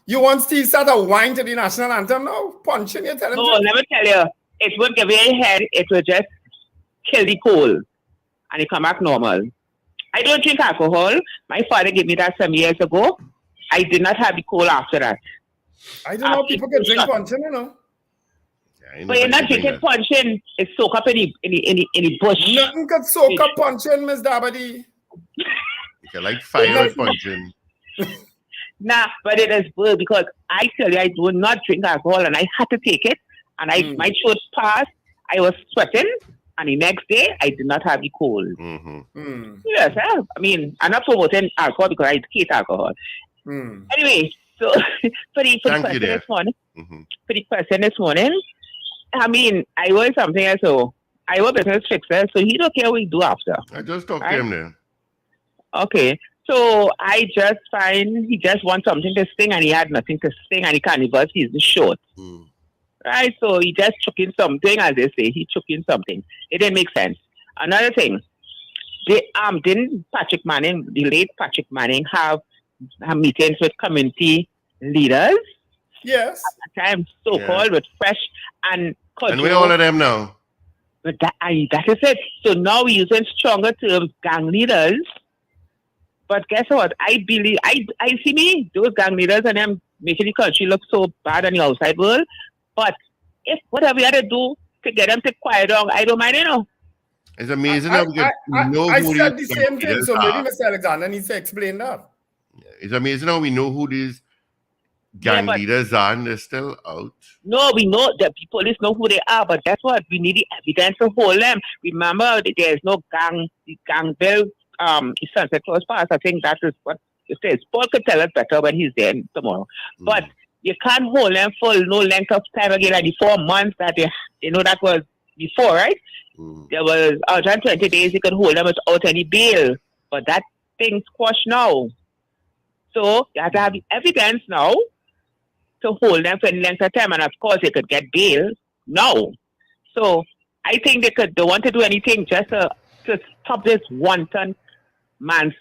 You want Steve start a whine to the national anthem now? Punching, you tell him? No, let me tell you, it won't give you a head, it will just kill the cold and it come back normal. I don't drink alcohol. My father gave me that some years ago. I did not have the cold after that. I don't know people can drink punching, But you're not drinking punching. It's soak up in the bush. Nothing can soak up punching, Miss Dabadi. You like fire punching. Nah, but it is good because I tell you, I do not drink alcohol and I had to take it. And my throat passed. I was sweating. And the next day, I did not have the cold. Yes, I'm not promoting alcohol because I hate alcohol. Anyway, so for the question this morning, I was something else. So I was business fixer, so he don't care what we do after. I just talked to him there. Okay, so I just find he just wants something to sing, and he had nothing to sing, and he can't even see the short. Right, so he just took in something, as they say, he took in something. It didn't make sense. Another thing, didn't Patrick Manning, the late Patrick Manning, have meetings with community leaders? Yes. At that time, so-called with fresh and cultural. And we're all of them now. But that is it. So now we're using stronger terms, gang leaders. But guess what? I believe, I see those gang leaders and them making the country look so bad on the outside world. But if whatever we had to do to get them to quiet down, I don't mind, It's amazing how we get know I who said these the same thing, so are. maybe Mr. Alexander needs to explain that. It's amazing how we know who these gang leaders are and they're still out. No, we know that the police know who they are, but that's what we need the evidence to hold them. Remember, there's no gang bill, Sunset Clause pass. I think that is what it says. Paul could tell us better when he's there tomorrow. But you can't hold them for no length of time again, like the 4 months that that was before, right? There was 120 days you could hold them without any bail. But that thing's squashed now. So you have to have evidence now to hold them for any length of time. And of course, they could get bail now. So I think they want to do anything just to stop this wanton mass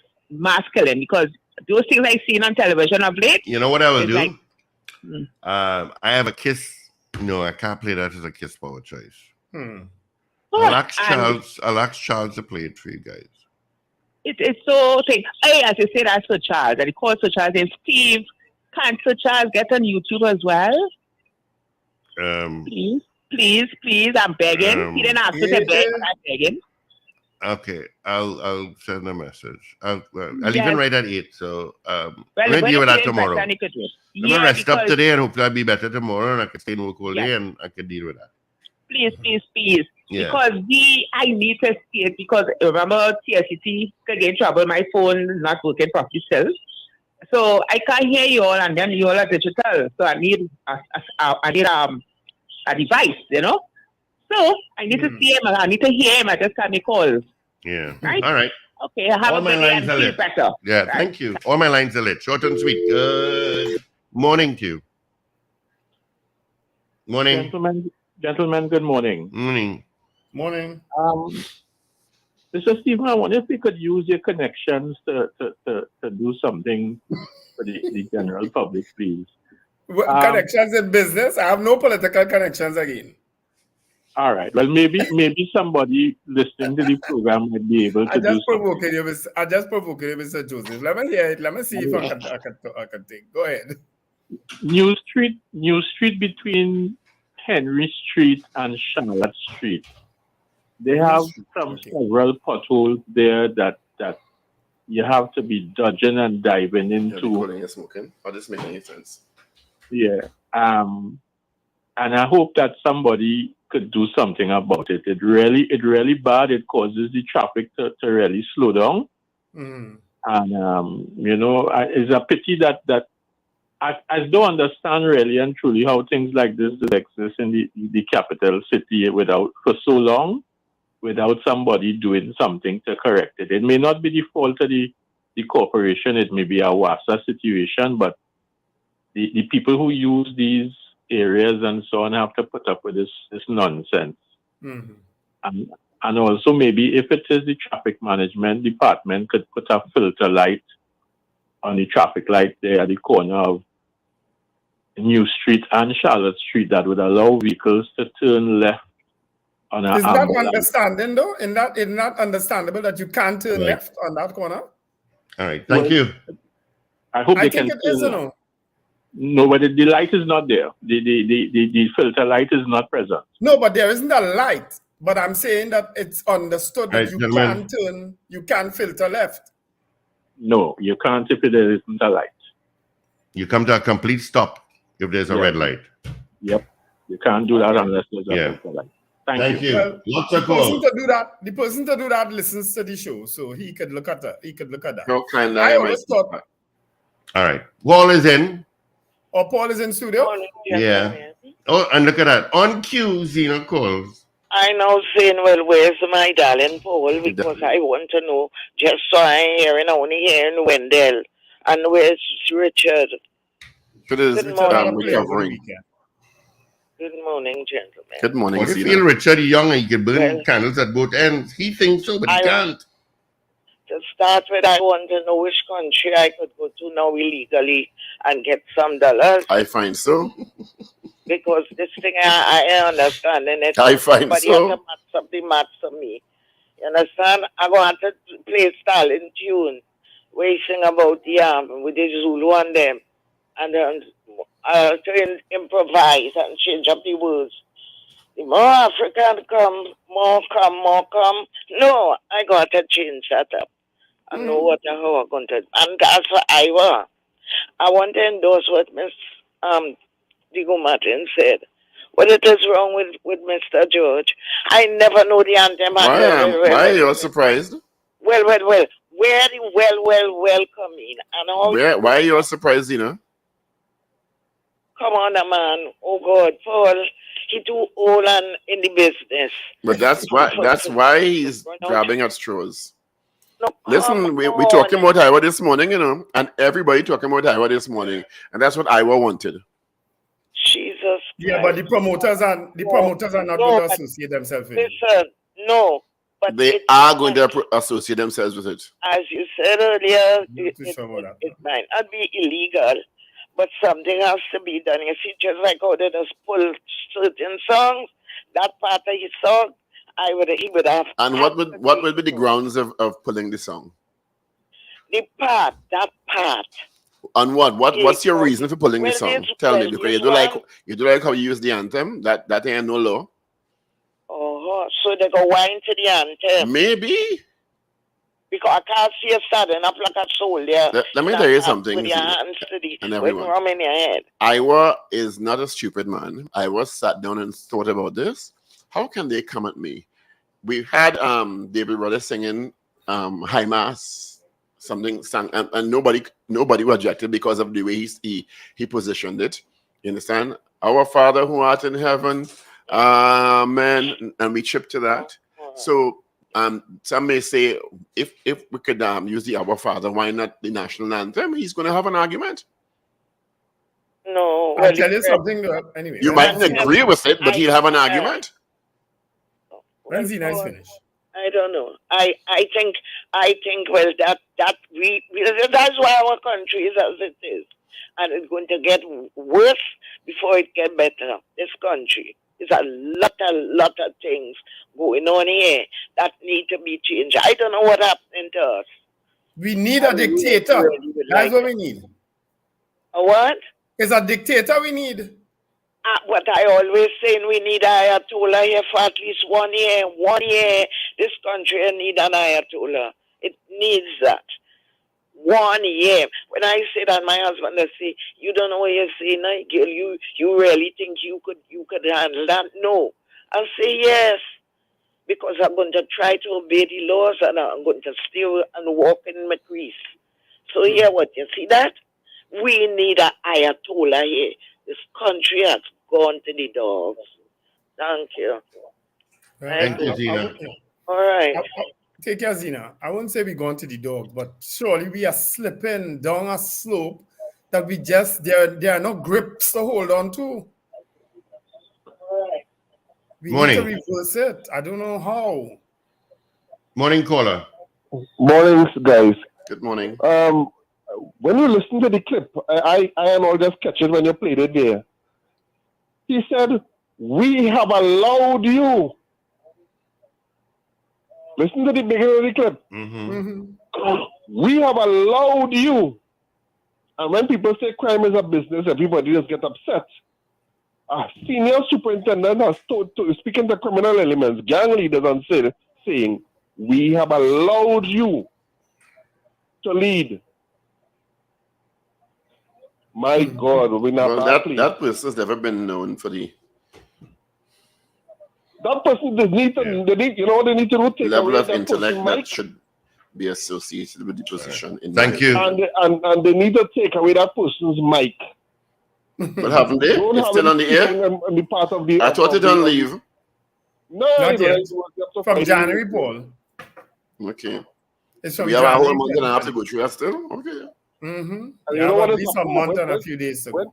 killing, because those things I've seen on television of late. You know what I will do? I have a kiss. No, I can't play that as a kiss power choice. I'll ask Charles to play it for you guys. It's so thing. Hey, as you say, that's Sir Charles. And he called Sir Charles and Steve. Can't Sir Charles get on YouTube as well? Please, I'm begging. He didn't ask me to beg, but I'm begging. Okay, I'll send a message. I'll even write at 8. So I'm gonna deal with that tomorrow. I'm gonna rest up today and hopefully I'll be better tomorrow and I can stay in work all day and I can deal with that. Please. Yeah. Because I need to see it because remember TSCT could get in trouble. My phone is not working properly still. So I can't hear you all and then you all are digital. So I need a device, you know? So I need to see him. I need to hear him. I just can't make calls. Yeah. Right? All right. Okay. Have All a my good day lines and are feel lit. better. Yeah, Right? thank you. All my lines are lit. Short and sweet. Good morning to you. Morning. Gentlemen, good morning. Morning. Mr. Stephen, I wonder if we could use your connections to do something for the general public, please. Connections in business? I have no political connections again. All right. Well, maybe somebody listening to the program might be able to I just do something. provoking you, Mr. Joseph. Let me hear it. Let me see if I can think. Go ahead. New Street between Henry Street and Charlotte Street. They have several potholes there that you have to be dodging and diving into. Smoking. Or this make any sense? Yeah. And I hope that somebody could do something about it. It really bad. It causes the traffic to really slow down. Mm. And it's a pity that I don't understand really and truly how things like this exist in the capital city for so long without somebody doing something to correct it. It may not be the fault of the corporation. It may be a WASA situation, but the people who use these areas and so on have to put up with this nonsense. Mm-hmm. And also maybe if it is the traffic management department could put a filter light on the traffic light there at the corner of New Street and Charlotte Street that would allow vehicles to turn left on an Is that ambulance. understanding though? Is not understandable that you can't turn left on that corner? All right. Thank you. I hope they think can it is, turn you know. No, but the light is not there. The filter light is not present. No, but there isn't a light. But I'm saying that it's understood that Right, gentlemen. you can filter left. No, you can't if there isn't a light. You come to a complete stop if there's a red light. Yep. You can't do that unless there's a filter light. Thank you. Well, lots of The person calls. the person to do that listens to the show, so he could look at that. How kind I am always thought. All right. Wall is in. Or Paul is in studio. Yeah. Oh, and look at that. On cue, Zena calls. I now saying, well, where's my darling Paul? Because I want to know, just so I'm hearing, only hearing Wendell. And where's Richard? Good morning. recovering. Good morning, gentlemen. Good morning, What if you Zena. feel Richard young and you can burn candles at both ends? He thinks so, but he can't. To start with, I want to know which country I could go to now illegally and get some dollars. I find so. Because this thing, I understand. And it's I find somebody so. has to match up the maths for me. You understand? I want to play Stalin tune where he sing about with the Zulu and them. And then to improvise and change up the words. The more African come, more come. No, I got to change that up. I know what the hell I'm going to do. And that's what I want. I want to endorse what Miss Digo Martin said. What it is wrong with Mr. George? I never know the anthem. Why are you surprised? Well. Where the well coming. And all Why are you surprised, Zena? Come on, man. Oh God, Paul. He too old and in the business. But that's why he's grabbing at straws. Listen, we talking about Iowa this morning, you know, and everybody talking about Iowa this morning, and that's what Iowa wanted. Jesus. Yeah, but the promoters are not going to associate themselves with it. Listen, no. But they are going to associate themselves with it. As you said earlier, it might not be illegal, but something has to be done. You see, just like how they just pull certain songs, that part of his song, he would have. And what would be the grounds of pulling the song? that part. On what? What's your reason for pulling the song? Tell me, because you do like how you use the anthem. That ain't no law. Oh, so they go whine to the anthem. Maybe. Because I can't see you standing up like a soldier. Let me tell you something. With your hands to the And everyone. rum in your head. Iowa is not a stupid man. I was sat down and thought about this. How can they come at me? We had David Rudder singing High Mass, something sang, and nobody rejected because of the way he positioned it. You understand? Our Father who art in heaven, amen. And we chip to that. So some may say, if we could use the Our Father, why not the national anthem? He's going to have an argument. No, I'll tell you something. Anyway, you might agree with it, but he'll have an argument. When Zina is finished. I don't know. I think well that we that's why our country is as it is, and it's going to get worse before it gets better. This country is a lot of things going on here that need to be changed. I don't know what happened to us. We need a dictator. That's what we need. A what? It's a dictator we need. What I always say, we need Ayatollah here for at least 1 year. 1 year, this country needs an Ayatollah. It needs that. 1 year. When I say that, my husband will say, "You don't know what you're saying, girl. You really think you could handle that?" No. I'll say yes, because I'm going to try to obey the laws and I'm going to stay and walk in my crease. So here, what you see that? We need an Ayatollah here. This country has gone to the dogs. Thank you. Thank you, Zina. All right. Take care, Zina. I won't say we're going to the dog, but surely we are slipping down a slope that we just, there are no grips to hold on to. We need to reverse it. I don't know how. Morning, caller. Morning, guys. Good morning. When you listen to the clip, I am all just catching when you played it there. He said, "We have allowed you." Listen to the beginning of the clip. We have allowed you. And when people say crime is a business, everybody just get upset. A senior superintendent has speaking to criminal elements, gang leaders, and saying, "We have allowed you to lead." My God, we're not that person's never been known for the that person. They need to do? Take level away of that intellect person, that should be associated with the position. Thank you. And they need to take away that person's mic. But haven't they? It's still on the air? I thought it on leave. No, not yet. From January, Paul. Okay. It's from we have a January, whole month and a half to go through that still? Okay. And you know what? At least a month and a few days ago.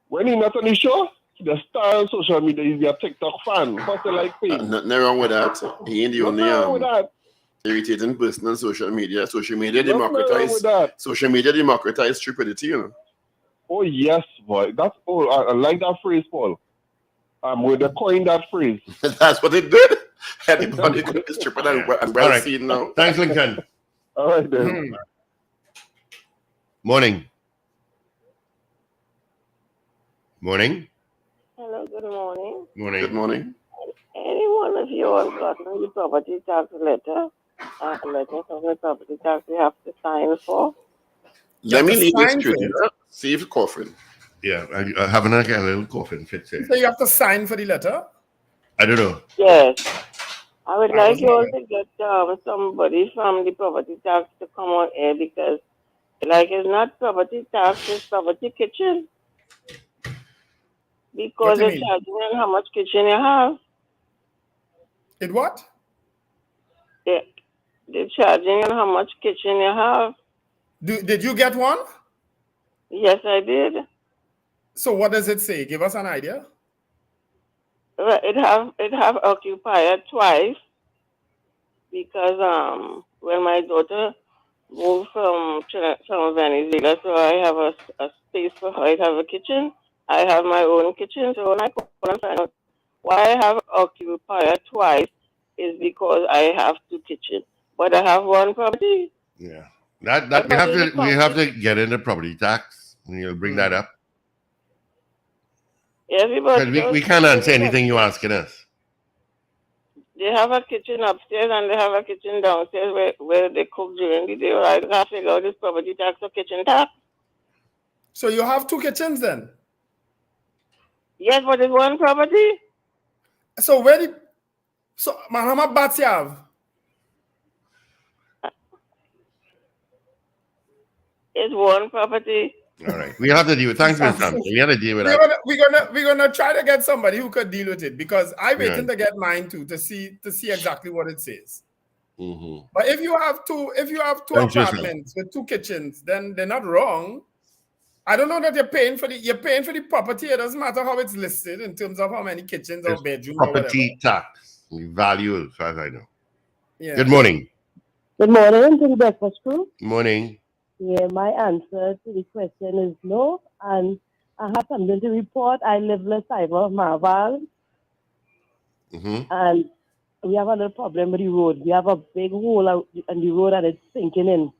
When he's not on the show, the star on social media is a TikTok fan. Because they like things. Nothing wrong with that. He ain't the only irritating person on social media. Social media democratized stupidity, you know. Oh yes, boy. I like that phrase, Paul. With the coin that phrase. That's what it did. Everybody could be stupid and well seen now. Thanks, Lincoln. All right then. Morning. Morning. Hello, good morning. Morning. Good morning. Any one of you all gotten the property tax letter? A letter from the property tax you have to sign for? Let me leave this to you. See if coughing. Yeah, I have a little coughing fit here. So you have to sign for the letter? I don't know. Yes. I would like you all to get somebody from the property tax to come on here because it's not property tax, it's property kitchen. Because they're charging you how much kitchen you have. It what? They're charging you how much kitchen you have. Did you get one? Yes, I did. So what does it say? Give us an idea. It have occupied twice because when my daughter moved from Venezuela, so I have a space for her. I have a kitchen. I have my own kitchen. So when I go and find out why I have occupied twice is because I have two kitchens. But I have one property. Yeah. That we have to get into property tax, and you'll bring that up. Everybody. Because we can't answer anything you're asking us. They have a kitchen upstairs and they have a kitchen downstairs where they cook during the day. I have to figure out this property tax or kitchen tax. So you have 2 kitchens then? Yes, but it's one property. So how much bats you have? It's one property. All right. We have to deal with thanks, Mr. Hampton. We have to deal with that. We're gonna try to get somebody who could deal with it because I'm waiting to get mine too to see exactly what it says. Mm-hmm. But if you have two apartments with 2 kitchens, then they're not wrong. I don't know that you're paying for the property. It doesn't matter how it's listed in terms of how many kitchens or bedrooms or whatever. Property tax. We value, as far as I know. Yeah. Good morning. Good morning to the breakfast crew. Morning. Yeah, my answer to the question is no, and I have something to report. I live in Cyber Marval, and we have a little problem with the road. We have a big hole out in the road, and it's sinking in.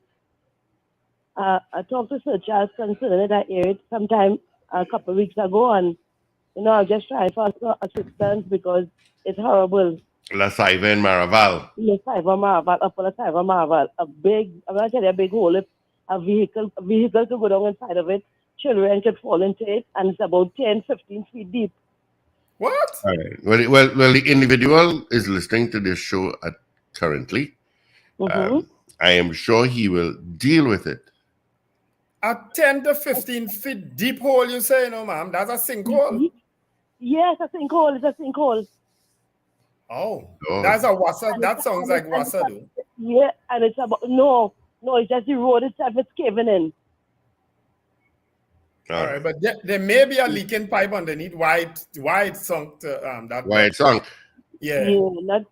I talked to Sir Charles concerning it. I aired it sometime a couple of weeks ago, and I'm just trying for assistance because it's horrible. La Saiva and Maraval. La Saiva Marval, up on La Saiva Marval, I'm going to tell you a big hole. A vehicle to go down inside of it, children could fall into it, and it's about 10, 15 feet deep. What? All right. Well, the individual is listening to this show currently. I am sure he will deal with it. A 10 to 15 feet deep hole, you say, ma'am? That's a sinkhole? Yes, a sinkhole. It's a sinkhole. Oh. That's a wassa. That sounds like wassa, though. Yeah, and it's about, no, it's just the road itself. It's caving in. All right, but there may be a leaking pipe underneath. Why it sunk to that? Why it sunk? Yeah. Not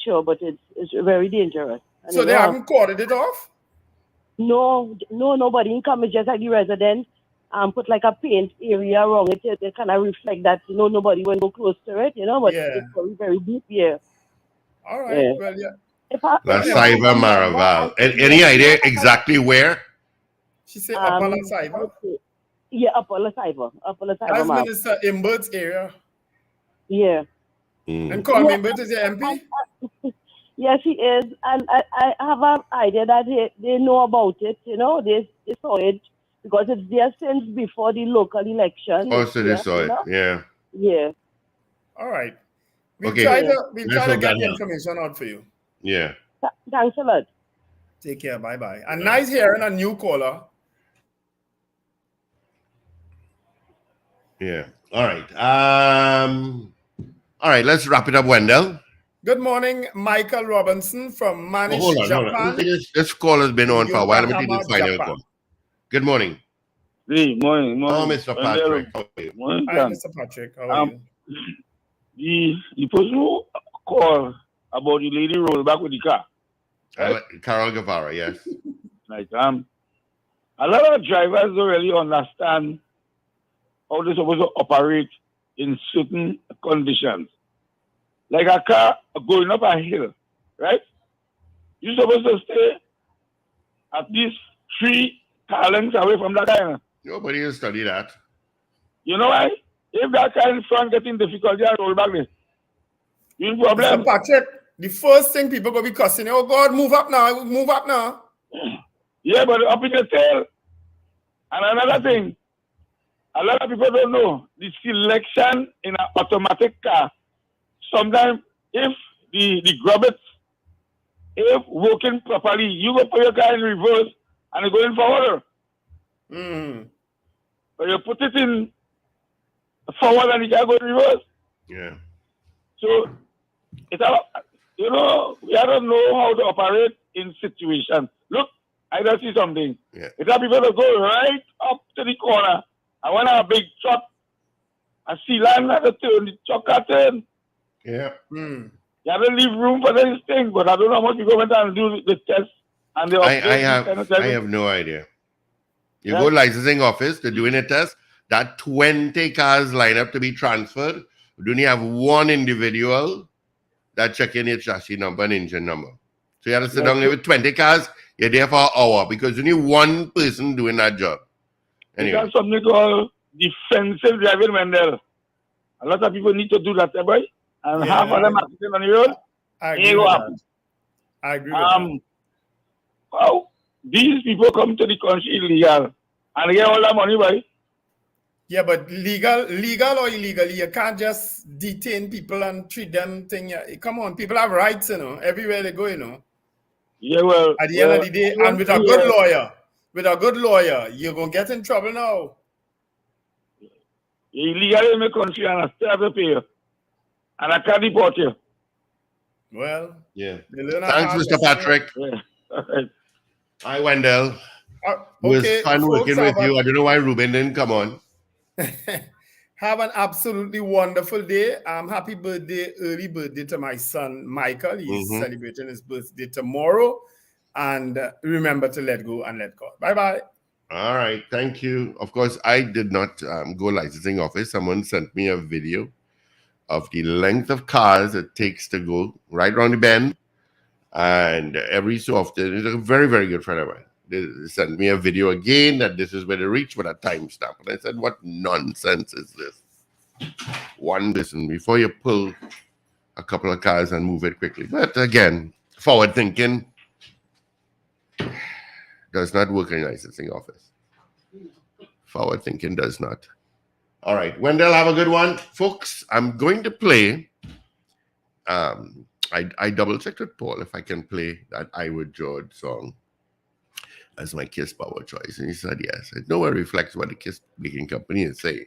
sure, but it's very dangerous. And so they haven't corded it off? No, nobody in come. It's just like the residents put like a paint area around it. They kind of reflect that, nobody will go close to it, but it's very, very deep here. All right, well, yeah. La Saiva Maraval. Any idea exactly where? She said Upper La Saiva? Yeah, Upper La Saiva. That's Minister Imbert's area. Yeah. And Carl Imbert is the MP? Yes, he is. And I have an idea that they know about it, they saw it because it's there since before the local election. Oh, so they saw it, yeah. Yeah. All right. We'll try to get the information out for you. Yeah. Thanks a lot. Take care. Bye-bye. And nice hearing a new caller. Yeah. All right. All right. Let's wrap it up, Wendell. Good morning, Michael Robinson from Manish, Japan. Hold on. This call has been on for a while. Let me take this final call. Good morning. Good morning. Oh, Mr. Patrick. How are you? Hi, Mr. Patrick. How are you? The person who called about the lady roll back with the car. Right? Carol Guevara, yes. Like, a lot of drivers don't really understand how they're supposed to operate in certain conditions. Like a car going up a hill, right? You're supposed to stay at least 3 car lengths away from that guy. Nobody will study that. You know why? If that car in front getting difficulty, I roll back there. You in problem? Mr. Patrick, the first thing people going to be cussing, oh God, move up now. Yeah, but up in your tail. And another thing, a lot of people don't know, the selection in an automatic car, sometimes if the grubbets, if working properly, you go put your car in reverse and you're going forward. But you put it in forward and you can't go in reverse. Yeah. So, it's we don't know how to operate in situations. Look, I just see something. Yeah. It's a people that go right up to the corner. And when a big truck, I see land at the turn, the truck at turn. Yeah. You have to leave room for this thing, but I don't know how much people went and do the test. And they I have no idea. You go to licensing office, they're doing a test. That 20 cars line up to be transferred. We only have one individual that check in your chassis number and engine number. So you have to sit down there with 20 cars. You're there for an hour because only one person doing that job. Anyway. There's something called defensive driving, Wendell. A lot of people need to do that, boy. And half of them accident on the road. I agree with that. I agree with that. Well, these people come to the country illegal and they get all that money, boy. Yeah, but legal or illegally, you can't just detain people and treat them come on, people have rights, everywhere they go, Yeah, well. At the end of the day, and with a good lawyer, you're gonna get in trouble now. You illegally in the country and I still have to pay you. And I can't deport you. Well, yeah. Thanks, Mr. Patrick. Yeah. Hi, Wendell. It was fun working with you. I don't know why Ruben didn't come on. Have an absolutely wonderful day. Happy birthday, early birthday to my son, Michael. He's celebrating his birthday tomorrow. And remember to let go and let God. Bye-bye. All right. Thank you. Of course, I did not go licensing office. Someone sent me a video of the length of cars it takes to go right around the bend. And every so often, it's a very, very good friend of mine. They sent me a video again that this is where they reach with a timestamp. And I said, what nonsense is this? One person before you pull a couple of cars and move it quickly. But again, forward thinking does not work in a licensing office. Forward thinking does not. All right, Wendell, have a good one. Folks, I'm going to play. I double-checked with Paul if I can play that I Would George song as my Kiss Power choice. And he said yes. It nowhere reflects what the Kiss Baking Company is saying.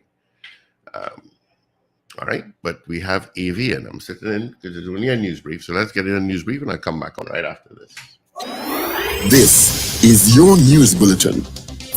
All right, but we have AV and I'm sitting in because it's only a news brief. So let's get in a news brief and I'll come back on right after this. This is your news bulletin